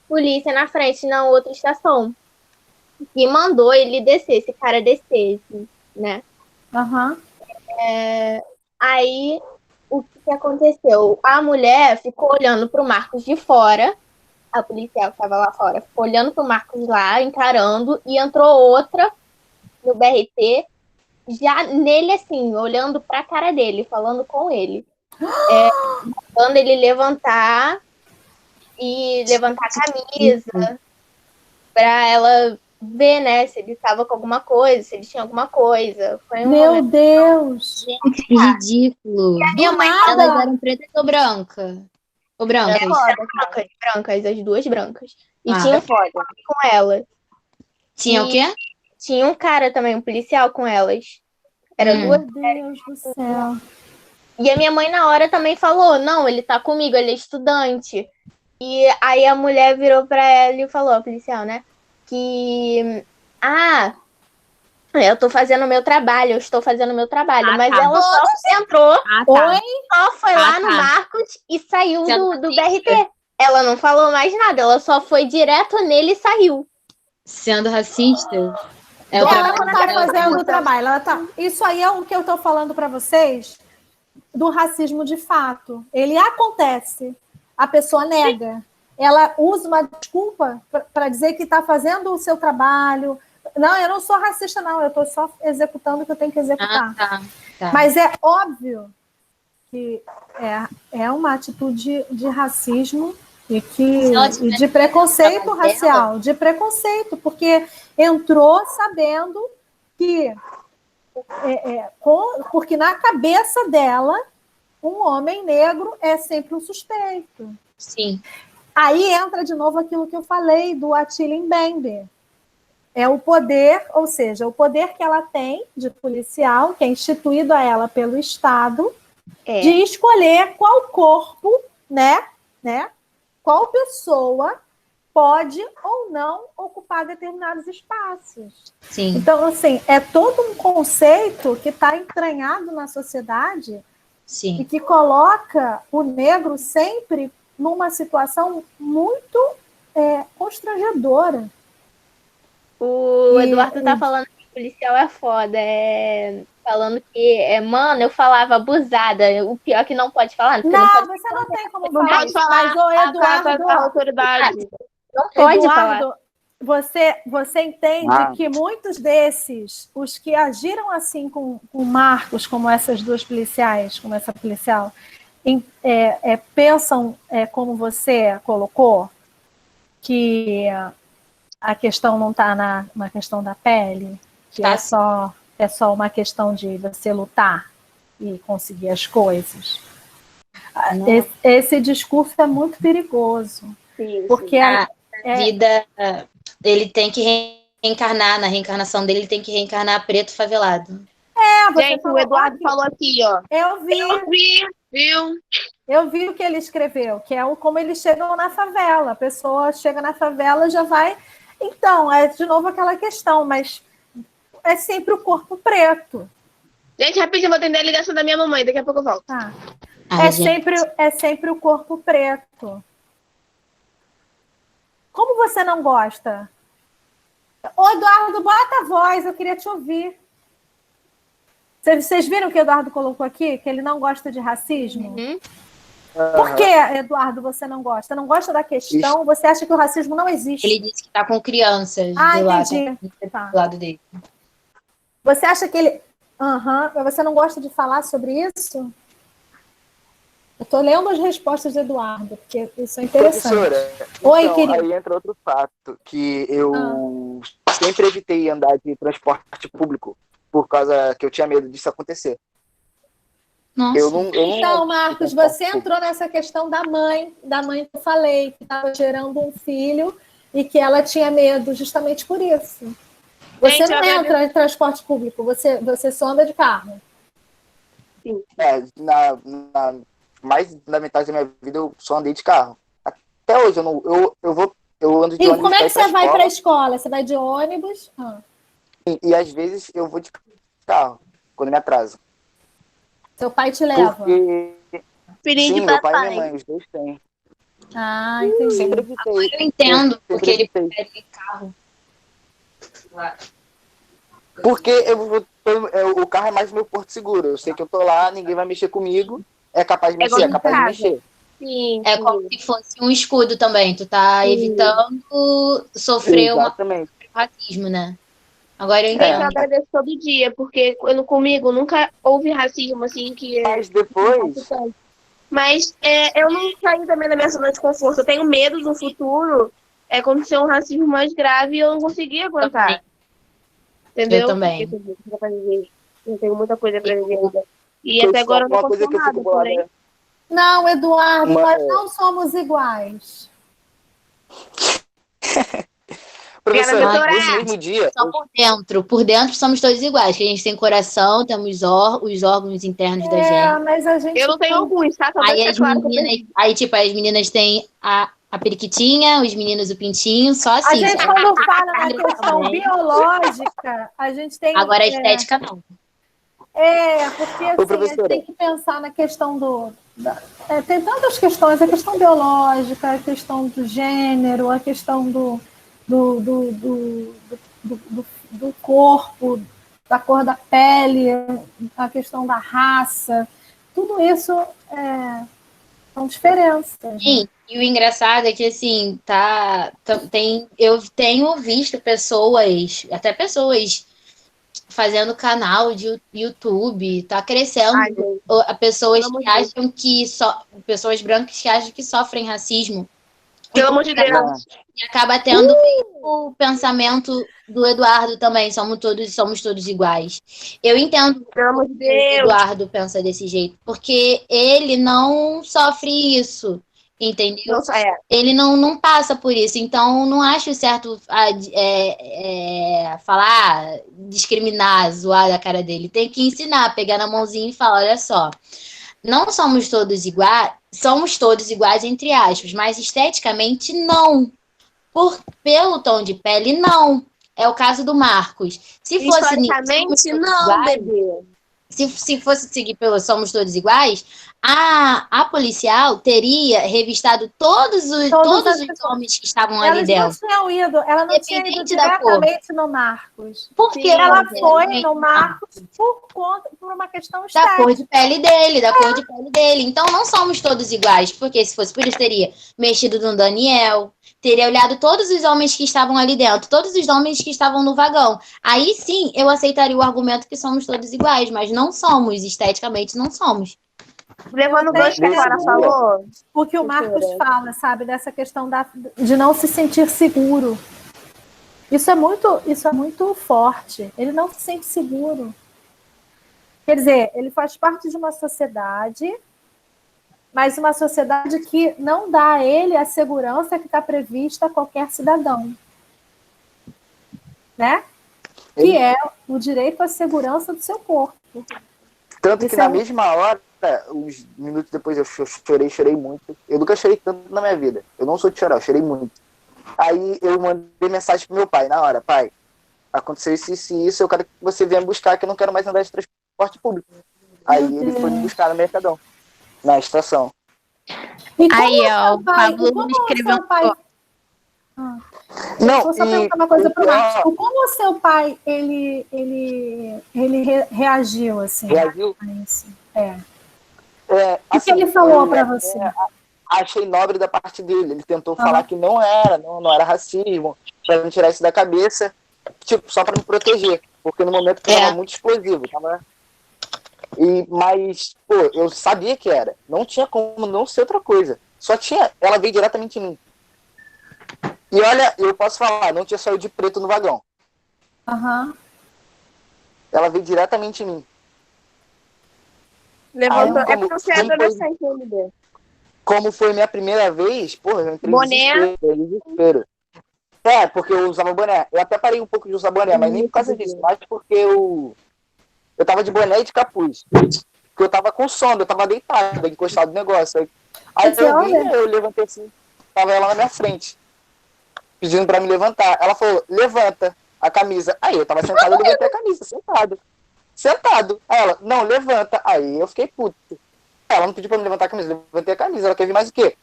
polícia na frente, na outra estação, que mandou ele descer, esse cara descesse, né? Aham. Aí, o que aconteceu? A mulher ficou olhando pro Marcos de fora, a policial que estava lá fora, ficou olhando pro Marcos lá, encarando, e entrou outra no BRT, já nele assim, olhando pra cara dele, falando com ele. Mandando ele levantar a camisa pra ela ver, né, se ele estava com alguma coisa, se ele tinha alguma coisa. Foi um Meu momento. Deus. Gente, que ridículo. Do Elas nada. eram pretas ou brancas? Ou brancas? Brancas, as duas brancas. E Ah. tinha um cara com ela. Tinha o quê? Tinha um cara também, um policial com elas. Era duas. Meu Deus do céu. E a minha mãe na hora também falou, não, ele tá comigo, ele é estudante. E aí a mulher virou pra ela e falou, a policial, né? Que, eu tô fazendo o meu trabalho, eu estou fazendo o meu trabalho. Mas ela só entrou, Ah, tá. Oi? só foi lá no tá. Marcos e saiu Sendo do BRT. Ela não falou mais nada, ela só foi direto nele e saiu. Sendo racista, é o Ela não trabalho está dela. fazendo o trabalho. Isso aí é o que eu estou falando para vocês do racismo de fato. Ele acontece. A pessoa nega. Ela usa uma desculpa para dizer que está fazendo o seu trabalho. Não, eu não sou racista, não. Eu estou só executando o que eu tenho que executar. Tá. Mas é óbvio que é uma atitude de racismo e de preconceito racial, de preconceito, porque entrou sabendo que porque na cabeça dela um homem negro é sempre um suspeito. Sim. Aí entra de novo aquilo que eu falei do Attila Mbembe. É o poder, ou seja, o poder que ela tem de policial, que é instituído a ela pelo Estado, de escolher qual corpo, né? Qual pessoa pode ou não ocupar determinados espaços. Sim. Então, assim, é todo um conceito que está entranhado na sociedade Sim. E que coloca o negro sempre numa situação muito constrangedora. O Eduardo tá falando que o policial é foda. Falando que, mano, eu falava abusada. O pior é que não pode falar. Porque Não, você não tem como Não falar pode isso. falar Mas, ô, Eduardo, a autoridade. não pode falar. Eduardo, você entende que muitos desses, os que agiram assim com o Marcos, como essas duas policiais, como essa policial, pensam como você colocou, que a questão não está na questão da pele, que Tá. é só uma questão de você lutar e conseguir as coisas. Esse discurso é muito perigoso. Sim, porque A vida, ele tem que reencarnar, na reencarnação dele, ele tem que reencarnar preto favelado. gente, o Eduardo falou aqui, ó. Eu vi, Viu? eu vi o que ele escreveu, que é como eles chegam na favela. A pessoa chega na favela, já vai... Então, é de novo aquela questão, mas é sempre o corpo preto. Gente, rapidinho, eu vou atender a ligação da minha mamãe, daqui a pouco eu volto. Tá? Ai, É gente. sempre o corpo preto. Como você não gosta? Ô, Eduardo, bota a voz, eu queria te ouvir. Vocês viram o que o Eduardo colocou aqui? Que ele não gosta de racismo? Uhum. Por que, Eduardo, você não gosta? Não gosta da questão? Você acha que o racismo não existe? Ele disse que tá com crianças entendi. do lado dele. Você acha que ele... Mas você não gosta de falar sobre isso? Eu estou lendo as respostas do Eduardo, porque isso é interessante. Professora, Oi, então, querido. aí entra outro fato, que eu sempre evitei andar de transporte público, por causa que eu tinha medo disso acontecer. Nossa. Eu não Então, Marcos, você entrou nessa questão da mãe que eu falei, que estava gerando um filho e que ela tinha medo justamente por isso. Você Gente, não entra em transporte público, você só anda de carro. Mais da metade da minha vida eu só andei de carro. Até hoje eu ando de E ônibus. como é que você vai para a escola, escola? Você vai de ônibus? e às vezes eu vou de carro, quando me atraso. Seu pai te leva? Porque Filhinho sim, de meu pai e papai. minha mãe, os dois têm. Ah, entendi. Sempre evitei. Eu entendo, Eu porque ele sempre prefere carro. Porque o carro é mais meu porto seguro. Eu sei que eu tô lá, ninguém vai mexer comigo. É capaz de mexer, igual é capaz de em mexer. Sim, É como se fosse um escudo também. Tu tá evitando sofrer Exatamente. racismo, né? Agora eu Gente, eu entendo. agradeço todo dia, porque comigo nunca houve racismo, assim, que... Mas depois, Mas eu não saí também da minha zona de conforto. Eu tenho medo do futuro acontecer um racismo mais grave e eu não consegui aguentar. Entendeu? Eu também. Eu tenho muita coisa pra viver ainda. E foi até só agora eu não uma coisa aconteceu que eu fico nada, porém. bolada. Não, Eduardo, Uma- nós não somos iguais. Professora, doutora. nesse mesmo dia, Só por dentro. Por dentro somos todos iguais. Que a gente tem coração, temos os órgãos internos da gente. Mas a gente... Eu não tenho alguns, tá? Só pra Aí deixar as claro que eu tenho. meninas, as meninas têm a periquitinha, os meninos o pintinho, só A assim. gente, sabe? quando fala na questão biológica, a gente tem... Agora a estética não. Porque assim, a gente professora. tem que pensar na questão tem tantas questões, a questão biológica, a questão do gênero, a questão do corpo, da cor da pele, a questão da raça, tudo isso são diferenças. Sim, e o engraçado é que, assim, eu tenho visto até pessoas fazendo canal de YouTube, tá crescendo. Ai, gente, Pessoas pelo que amor de acham pessoas brancas que acham que sofrem racismo. Pelo amor de Deus. E acaba tendo o pensamento do Eduardo também, somos todos iguais. Eu entendo Pelo amor de que o Deus. Eduardo pensa desse jeito, porque ele não sofre isso, entendeu? Não, Ele não passa por isso, então não acho certo falar, discriminar, zoar da cara dele. Tem que ensinar, pegar na mãozinha e falar, olha só, não somos todos iguais entre aspas, mas esteticamente não. Pelo tom de pele, não. É o caso do Marcos. Se fosse historicamente, não, iguais, bebê. se fosse seguir pelo Somos Todos Iguais, a policial teria revistado todos os homens que estavam ali Elas dentro. não tinham ido, ela não tinha ido Independente da cor. diretamente no Marcos. Porque Sim, Ela mas foi no Marcos por uma questão da estética. cor de pele dele, da cor de pele dele. Então não somos todos iguais, porque se fosse por isso teria mexido no Daniel, teria olhado todos os homens que estavam ali dentro, todos os homens que estavam no vagão. Aí sim eu aceitaria o argumento que somos todos iguais, mas não somos, esteticamente não somos. Levando o Eu gancho que a tenho Clara falou. O que o Marcos Cultura. fala, sabe, dessa questão de não se sentir seguro. Isso é muito forte. Ele não se sente seguro. Quer dizer, ele faz parte de uma sociedade, mas uma sociedade que não dá a ele a segurança que está prevista a qualquer cidadão. Né? Que é o direito à segurança do seu corpo. Tanto Isso que é na mesma hora, uns minutos depois eu chorei muito. Eu nunca chorei tanto na minha vida. Eu não sou de chorar, eu chorei muito. Aí eu mandei mensagem pro meu pai, na hora: pai, aconteceu isso e isso, eu quero que você venha buscar, que eu não quero mais andar de transporte público. Aí ele foi me buscar no Mercadão, na estação. E como Aí, o ó, seu o pai, Pablo como o escreveu seu pai... Não, Vou só perguntar uma coisa para o Marcos. Como o seu pai ele reagiu assim? reagiu. A isso? O que ele falou para você? Achei nobre da parte dele. Ele tentou falar que não era racismo, para não tirar isso da cabeça, tipo, só para me proteger, porque no momento estava muito explosivo, tava. Mas, pô, eu sabia que era. Não tinha como não ser outra coisa. Só tinha. Ela veio diretamente em mim. E olha, eu posso falar, não tinha só eu de preto no vagão. Ela veio diretamente em mim. Levantou. Aí, É porque você é adolescente, MD. Como foi minha primeira vez, porra, eu entrei Boné. em desespero. Porque eu usava boné. Eu até parei um pouco de usar boné, mas nem por causa disso, mas porque eu tava de boné e de capuz. Porque eu tava com sono, eu tava deitado, encostado no negócio. Aí eu levantei assim, tava ela na minha frente, pedindo pra me levantar. Ela falou, levanta a camisa. Aí eu tava sentado, eu levantei a camisa, sentado. Aí ela, não, levanta. Aí eu fiquei puto. Ela não pediu pra me levantar a camisa, eu levantei a camisa. Ela quer vir mais o quê?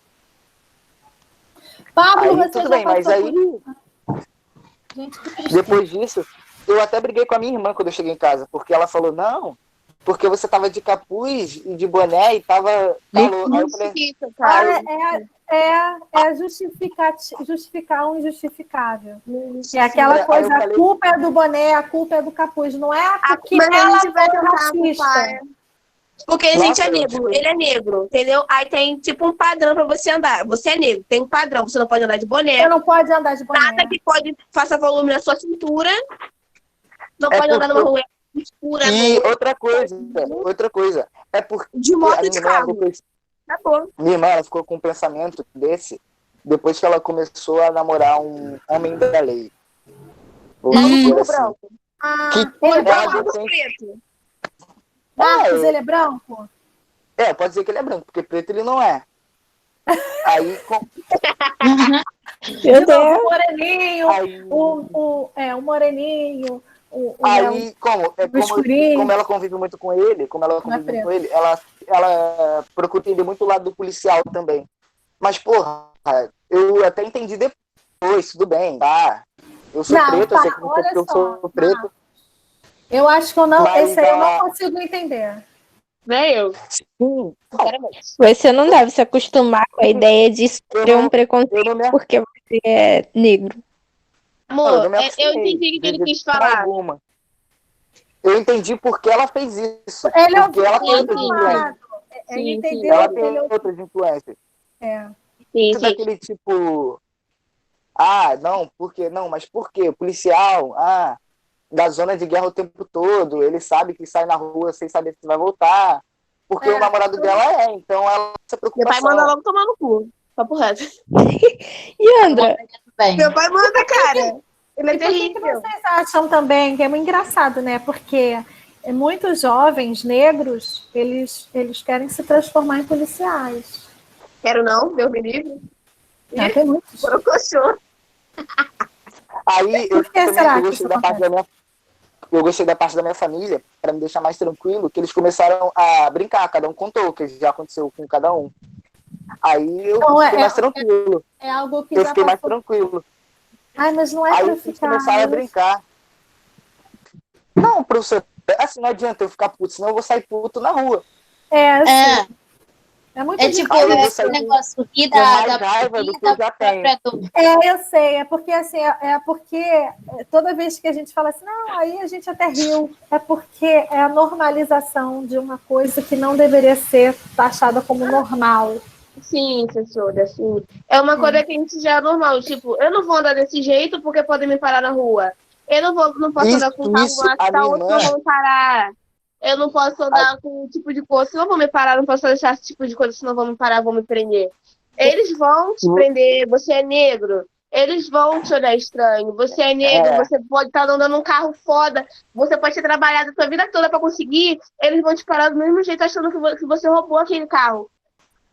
Pablo, aí você tudo já bem, mas aí Gente, que tristeza. depois disso, eu até briguei com a minha irmã quando eu cheguei em casa, porque ela falou, não, porque você tava de capuz e de boné e tava calor. Aí eu falei, Justificar o injustificável. É aquela coisa, a culpa é do boné, a culpa é do capuz, não é a culpa que ela é racista. Porque a gente é negro, ele é negro, entendeu? Aí tem tipo um padrão pra você andar. Você é negro, tem um padrão, você não pode andar de boné. Você não pode andar de boné. Nada que faça volume na sua cintura. Não pode andar numa rua escura. E outra coisa, é porque de moto de carro. Minha irmã, ela ficou com um pensamento desse depois que ela começou a namorar um homem da lei. Branco. Ele é branco. Preto. Marcos, ele é branco? Pode dizer que ele é branco, porque preto ele não é. Aí, o moreninho, o moreninho, aí, como ela convive muito com ele, ela procura entender muito o lado do policial também. Mas, porra, eu até entendi depois, tudo bem, tá? Eu sou preto, eu sei que eu sou preto. Eu acho que eu não, esse aí eu não consigo entender. Nem eu. Sim. Você não deve se acostumar com a ideia de sofrer um preconceito porque você é negro. Amor, eu entendi o que ele quis falar. Eu entendi porque ela fez isso. Ele é porque ela tem outras influências. Ele entendeu. Ela tem outras influências. Sim. Daquele tipo... não, por quê? Não, mas por quê? O policial, da zona de guerra o tempo todo, ele sabe que sai na rua sem saber se vai voltar, porque o namorado dela então ela se preocupa. Meu pai manda logo tomar no cu, papo reto. E Andra? Meu pai manda, cara. Ele é terrível. O que vocês acham também, que é muito engraçado, né? Porque muitos jovens negros, eles querem se transformar em policiais. Quero não, Deus me livre. Tem muitos. Borocochô. Aí por que será que isso da parte da minha... eu gostei da parte da minha família, para me deixar mais tranquilo, que eles começaram a brincar, cada um contou o que já aconteceu com cada um. Aí eu Então, fiquei mais tranquilo. É algo que Eu já fiquei mais passou. tranquilo. Ai, mas não é Aí pra eles ficar. começaram a brincar. Não, professor, assim, não adianta eu ficar puto, senão eu vou sair puto na rua. Assim, é muito É tipo, Aí eu vou esse sair negócio rir com mais da raiva do que eu já tenho. Eu sei, é porque assim, porque toda vez que a gente fala assim, não, aí a gente até riu, é porque é a normalização de uma coisa que não deveria ser taxada como normal. Sim, professora, sim. É uma coisa que a gente já é normal. Tipo, eu não vou andar desse jeito porque podem me parar na rua. Eu não posso andar com um carro Isso, lá que a tá minha outro, irmã, não vão me parar. Eu não posso andar com um tipo de coisa, senão vão me parar, não posso deixar esse tipo de coisa, senão vão me parar, vão me prender. Eles vão te prender, você é negro. Eles vão te olhar estranho. Você é negro, você pode estar andando num carro foda, você pode ter trabalhado a sua vida toda para conseguir, eles vão te parar do mesmo jeito achando que você roubou aquele carro.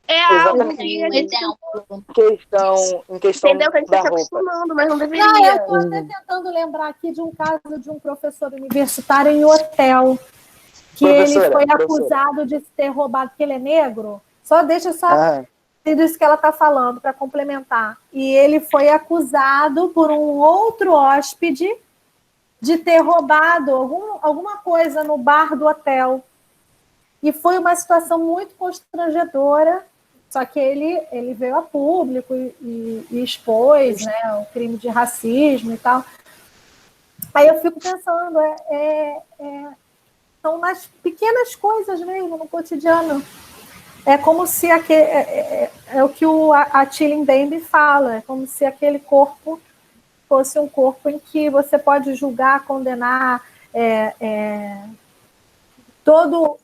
É algo que a gente em questão entendeu que a gente da está se roupa. acostumando, mas não Não, eu deveria. estou até tentando lembrar aqui de um caso de um professor universitário em hotel, que ele foi acusado de ter roubado, porque ele é negro. Deixa isso que ela está falando para complementar. E ele foi acusado por um outro hóspede de ter roubado alguma coisa no bar do hotel. E foi uma situação muito constrangedora, só que ele veio a público e expôs, né, o crime de racismo e tal. Aí eu fico pensando, são nas pequenas coisas mesmo, no cotidiano. É como se é o que a Tilling Bembe fala, é como se aquele corpo fosse um corpo em que você pode julgar, condenar todo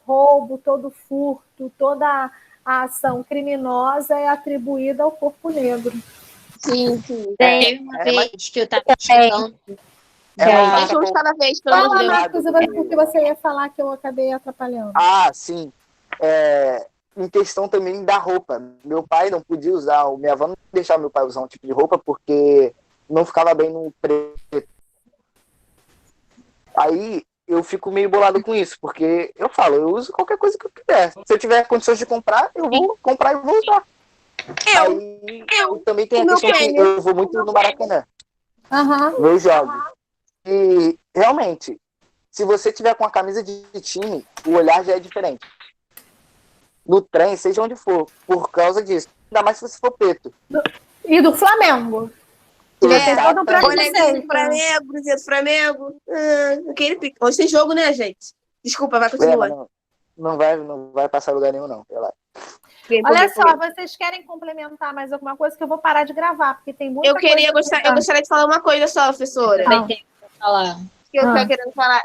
roubo, todo furto, toda a ação criminosa é atribuída ao corpo negro. Sim, sim. Teve uma vez que eu estava chegando. Deixa um de cada vez, pelo amor de Deus. Marcos, porque você ia falar que eu acabei atrapalhando. Ah, sim. Em questão também da roupa. Meu pai não podia usar, minha avó não deixava meu pai usar um tipo de roupa porque não ficava bem no preto. Aí eu fico meio bolado com isso, porque eu falo, eu uso qualquer coisa que eu quiser. Se eu tiver condições de comprar, eu vou comprar e vou usar. Eu também tenho a questão que eu vou muito no Maracanã. Ver os jogos. E realmente, se você tiver com a camisa de time, o olhar já é diferente. No trem, seja onde for, por causa disso. Ainda mais se você for preto. E do Flamengo. Flamengo, Cruzeiro do Flamengo. Hoje tem jogo, né, gente? Desculpa, vai continuar. Não vai passar lugar nenhum, não. Olha só, vocês querem complementar mais alguma coisa que eu vou parar de gravar, porque tem muita coisa. Eu gostaria de falar uma coisa só, professora. Que eu estou querendo falar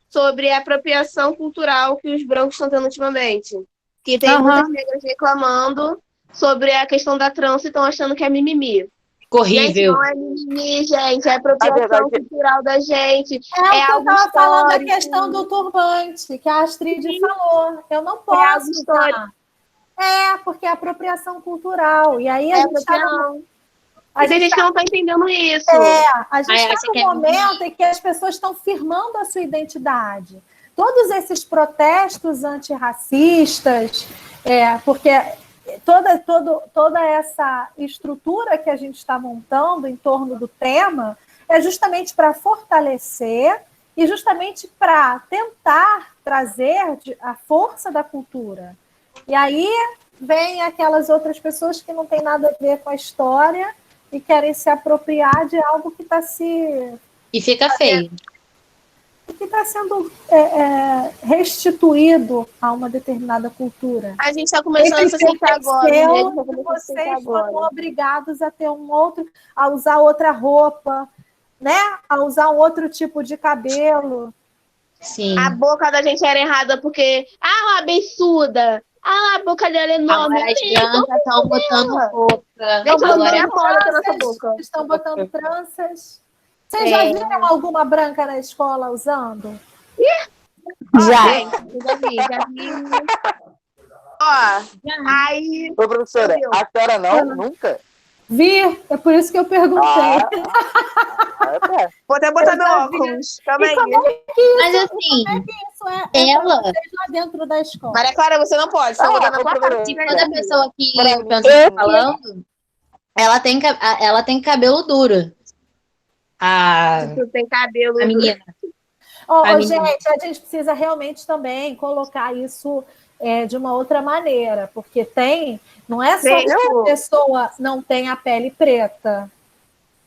sobre a apropriação cultural que os brancos estão tendo ultimamente. Que tem muitas negras reclamando sobre a questão da trans e estão achando que é mimimi. Horrível. Gente, não é mimimi, gente. É apropriação cultural da gente. O que eu estava falando da questão do turbante, que a Astrid falou. Eu não posso usar. Porque é apropriação cultural. E aí a gente tem gente que não está entendendo isso. A gente está num momento em que as pessoas estão firmando a sua identidade. Todos esses protestos antirracistas, porque toda essa estrutura que a gente está montando em torno do tema é justamente para fortalecer e justamente para tentar trazer a força da cultura. E aí vem aquelas outras pessoas que não têm nada a ver com a história e querem se apropriar de algo que está E fica feio. Que está sendo restituído a uma determinada cultura. A gente está começando a se aceitar agora. Vocês foram obrigados a ter a usar outra roupa, né? A usar um outro tipo de cabelo. Sim. A boca da gente era errada porque uma beiçuda. A boca dela é enorme. Agora as brancas estão botando boca. Estão botando tranças. Vocês já viram alguma branca na escola usando? Já vi. Aí... Ô, professora, a senhora não? Nunca? Vi, é por isso que eu perguntei. Vou até botar Eu meu já vi. óculos. Calma aí. Mas assim, Isso é ela- pra vocês lá dentro da escola. Maria Clara, você não pode. Só vou dar na tua cara. se toda pessoa que Pra o Penso tá falando, ela tem cabelo duro. A Tu tem cabelo. menina. Ó, A menina. gente, a gente precisa realmente também colocar isso de uma outra maneira, porque não é só que a pessoa não tem a pele preta.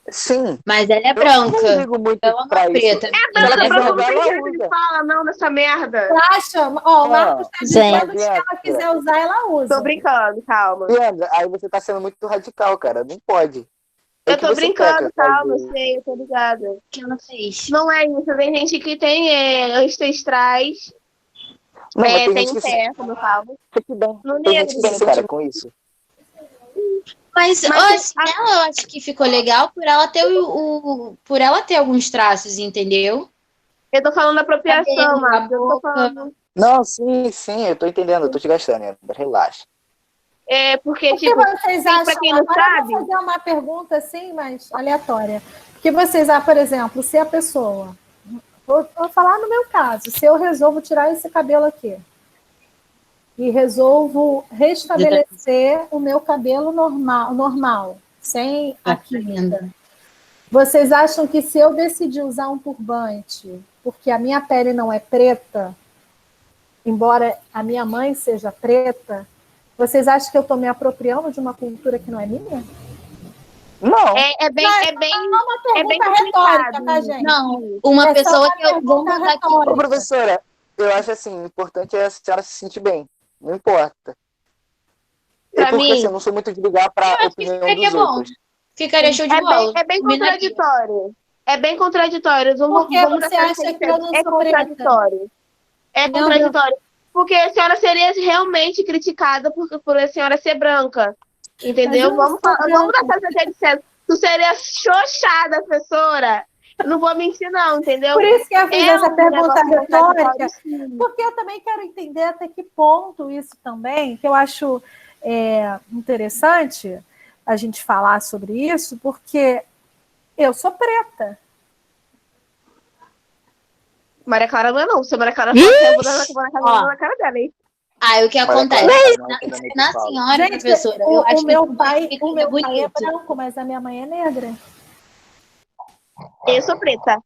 Sim. Mas ela é Eu branca. não ligo muito Ela não pra é isso. preta. É Ela branca, quiser branca, não usar, tem ela direito de usa. fala, não, nessa merda. Acha? Ó, o Marcos está Gente. dizendo que se ela quiser usar, ela usa. Tô brincando, calma. Leandra, aí você tá sendo muito radical, cara. Não pode. É Eu que tô você brincando, peca, calma, eu sabe? sei, eu tô ligada. O que ela fez? Não é isso, tem gente que tem ancestrais, Não, mas tem tem gente um que pé, como eu falo. se dá. No Tem gente negro, que se cara com isso. Mas Mas ela eu acho que ficou legal por ela ter alguns traços, entendeu? eu tô falando da apropriação, Cabelo, Marcos. a Eu tô boca. falando. Não, sim, eu tô entendendo. Eu tô te gastando, Leandra. Relaxa. Porque, O que tipo, vocês acham? pra quem não Agora eu sabe, vou fazer uma pergunta assim, mas aleatória. Porque vocês, por exemplo, se a pessoa. Vou falar no meu caso, se eu resolvo tirar esse cabelo aqui e resolvo restabelecer o meu cabelo normal sem a química. Vocês acham que se eu decidir usar um turbante, porque a minha pele não é preta, embora a minha mãe seja preta, vocês acham que eu estou me apropriando de uma cultura que não é minha? Não. é bem uma pergunta complicado. retórica, tá, gente? Não, uma É só pessoa uma que eu vou pergunta mandar aqui. retórica. Ô, professora, eu acho assim, o importante é a senhora se sentir bem. Não importa. Pra Porque mim, assim, eu não sou muito de ligar pra Eu acho que opinião ficaria dos bom. outros. Ficaria show de bola. é bem Combinaria. contraditório. É bem contraditório. Por que Vamos você dar acha certo. que eu não É sou preta? contraditório. É Não, contraditório. Porque a senhora seria realmente criticada por a senhora ser branca. Entendeu? Mas eu não sou Vamos branca. dar certo de certo. Tu seria xoxada, professora. Eu não vou mentir, não, entendeu? Por isso que eu fiz essa pergunta negócio retórica, contraditório, sim. porque eu também quero entender até que ponto isso também, que eu acho interessante a gente falar sobre isso, porque eu sou preta. Maria Clara não é, não. Se a Maria Clara for, eu vou dar na cara dela, hein? Aí o que acontece? Na senhora, Gente, professora, eu acho o meu que pai fica é bonito. branco, mas a minha mãe é negra. Eu sou preta.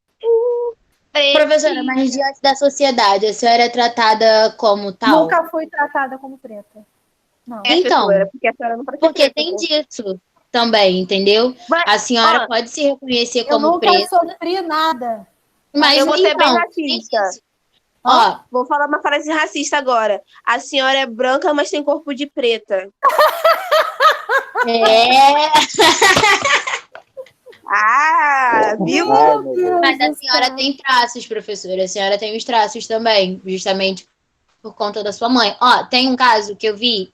Professora, mas diante da sociedade, a senhora é tratada como tal? Nunca fui tratada como preta. Não. Então, porque a senhora não parece porque preta, tem pô. disso também, entendeu? Mas, A senhora pode se reconhecer Eu como nunca preta. sofri nada. Mas eu vou ser bem então, racista. tem isso. Ó, Vou falar uma frase racista agora. A senhora é branca, mas tem corpo de preta. Viu? Ai, meu Deus. mas a senhora tem traços, professora. A senhora tem os traços também, justamente por conta da sua mãe. Ó, tem um caso que eu vi,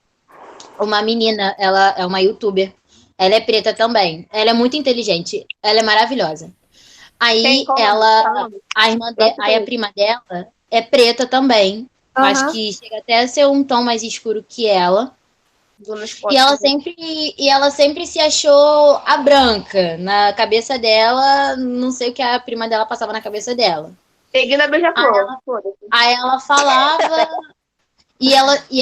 uma menina, ela é uma youtuber, ela é preta também. Ela é muito inteligente, ela é maravilhosa. Aí a irmã aí a prima dela é preta também. Acho que chega até a ser um tom mais escuro que ela. E ela sempre se achou a branca. Na cabeça dela, não sei o que a prima dela passava na cabeça dela. Peguei beija-flor. Aí ela falava. E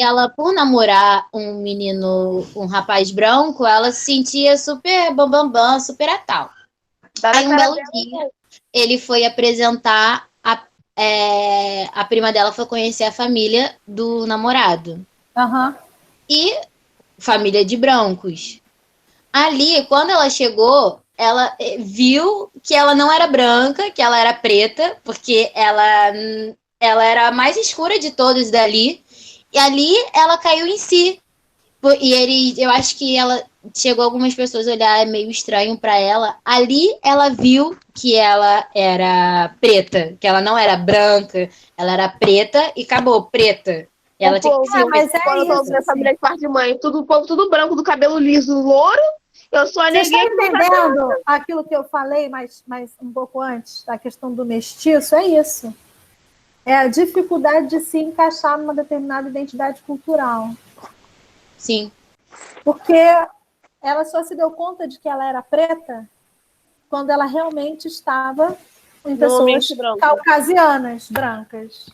ela, por namorar um rapaz branco, ela se sentia super bambambam, super a tal. Aí um belo dia, ele foi apresentar a prima dela foi conhecer a família do namorado. E família de brancos. Ali, quando ela chegou, ela viu que ela não era branca, que ela era preta, porque ela era a mais escura de todos dali. E ali ela caiu em si. E eu acho que ela chegou algumas pessoas a olhar meio estranho para ela. Ali ela viu que ela era preta, que ela não era branca, ela era preta e acabou, preta. Ela tinha que ser mas quando eu tô minha família de parte de mãe, o povo tudo branco, do cabelo liso, louro. Eu sou a Vocês neguinha estão entendendo aquilo que eu falei mais um pouco antes, da questão do mestiço? É isso. É a dificuldade de se encaixar numa determinada identidade cultural. Sim. Porque ela só se deu conta de que ela era preta quando ela realmente estava em pessoas ambiente branco. caucasianas, brancas.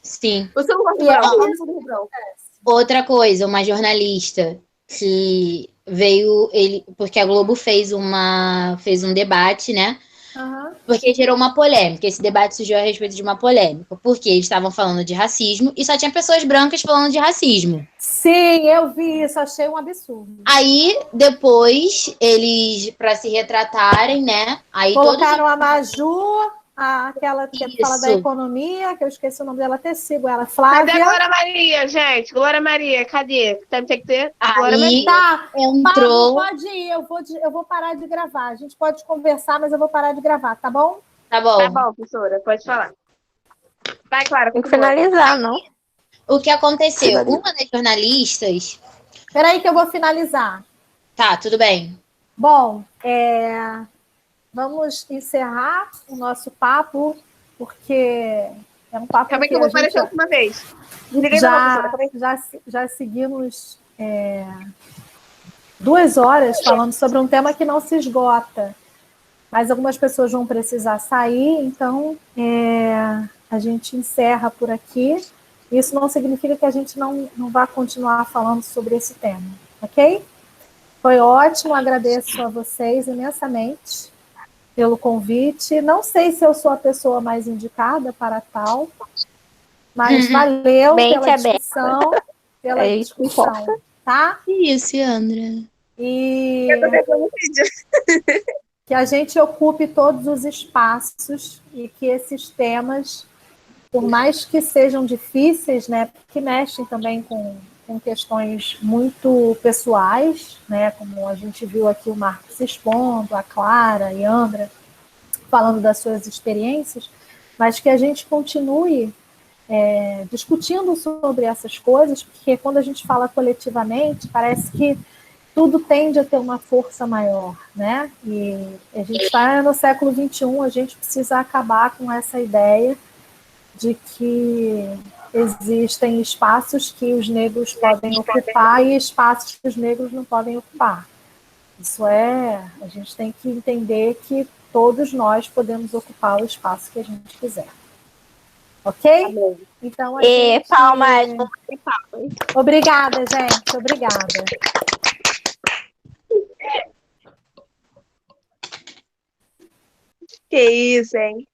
Sim. Você não gosta E de é branco? isso. Vamos sobre branco. Outra coisa, uma jornalista que veio, porque a Globo fez um debate, né? Aham. Porque gerou uma polêmica. Esse debate surgiu a respeito de uma polêmica. Porque eles estavam falando de racismo e só tinha pessoas brancas falando de racismo. Sim, eu vi isso, achei um absurdo. Aí, depois, eles, para se retratarem, né? Aí Colocaram a Maju, aquela que fala da Isso. economia, que eu esqueci o nome dela, até sigo ela, Cadê a Flávia. Glória Maria, gente? Glória Maria, cadê? Tem que ter. Glória Aí Maria. Tá, Pablo, entrou. pode ir, eu vou parar de gravar. A gente pode conversar, mas eu vou parar de gravar, tá bom? Tá bom. Tá bom, professora, pode falar. Vai, Clara, Tem que continua. finalizar, não? O que aconteceu? Finaliza. Uma das jornalistas. Peraí que eu vou finalizar. Tá, tudo bem. Bom, vamos encerrar o nosso papo, porque é um papo Acabei que que eu vou a gente aparecer a última vez. Desliguei não, professora. Acabei. já seguimos 2 horas falando sobre um tema que não se esgota. Mas algumas pessoas vão precisar sair, então a gente encerra por aqui. Isso não significa que a gente não vá continuar falando sobre esse tema, ok? Foi ótimo, agradeço a vocês imensamente pelo convite. Não sei se eu sou a pessoa mais indicada para tal, mas valeu Mente pela aberta. discussão, É isso que importa. tá? Que isso, Andra? E Eu tô pegando o vídeo. que a gente ocupe todos os espaços e que esses temas, por mais que sejam difíceis, né, que mexem também com questões muito pessoais, né, como a gente viu aqui o Marcos se expondo, a Clara e a Andra falando das suas experiências, mas que a gente continue discutindo sobre essas coisas, porque quando a gente fala coletivamente, parece que tudo tende a ter uma força maior, né? E a gente está no século XXI, a gente precisa acabar com essa ideia de que existem espaços que os negros podem ocupar e espaços que os negros não podem ocupar. A gente tem que entender que todos nós podemos ocupar o espaço que a gente quiser. Ok? Então, a gente... palmas. Obrigada, gente. Obrigada. Que isso, hein?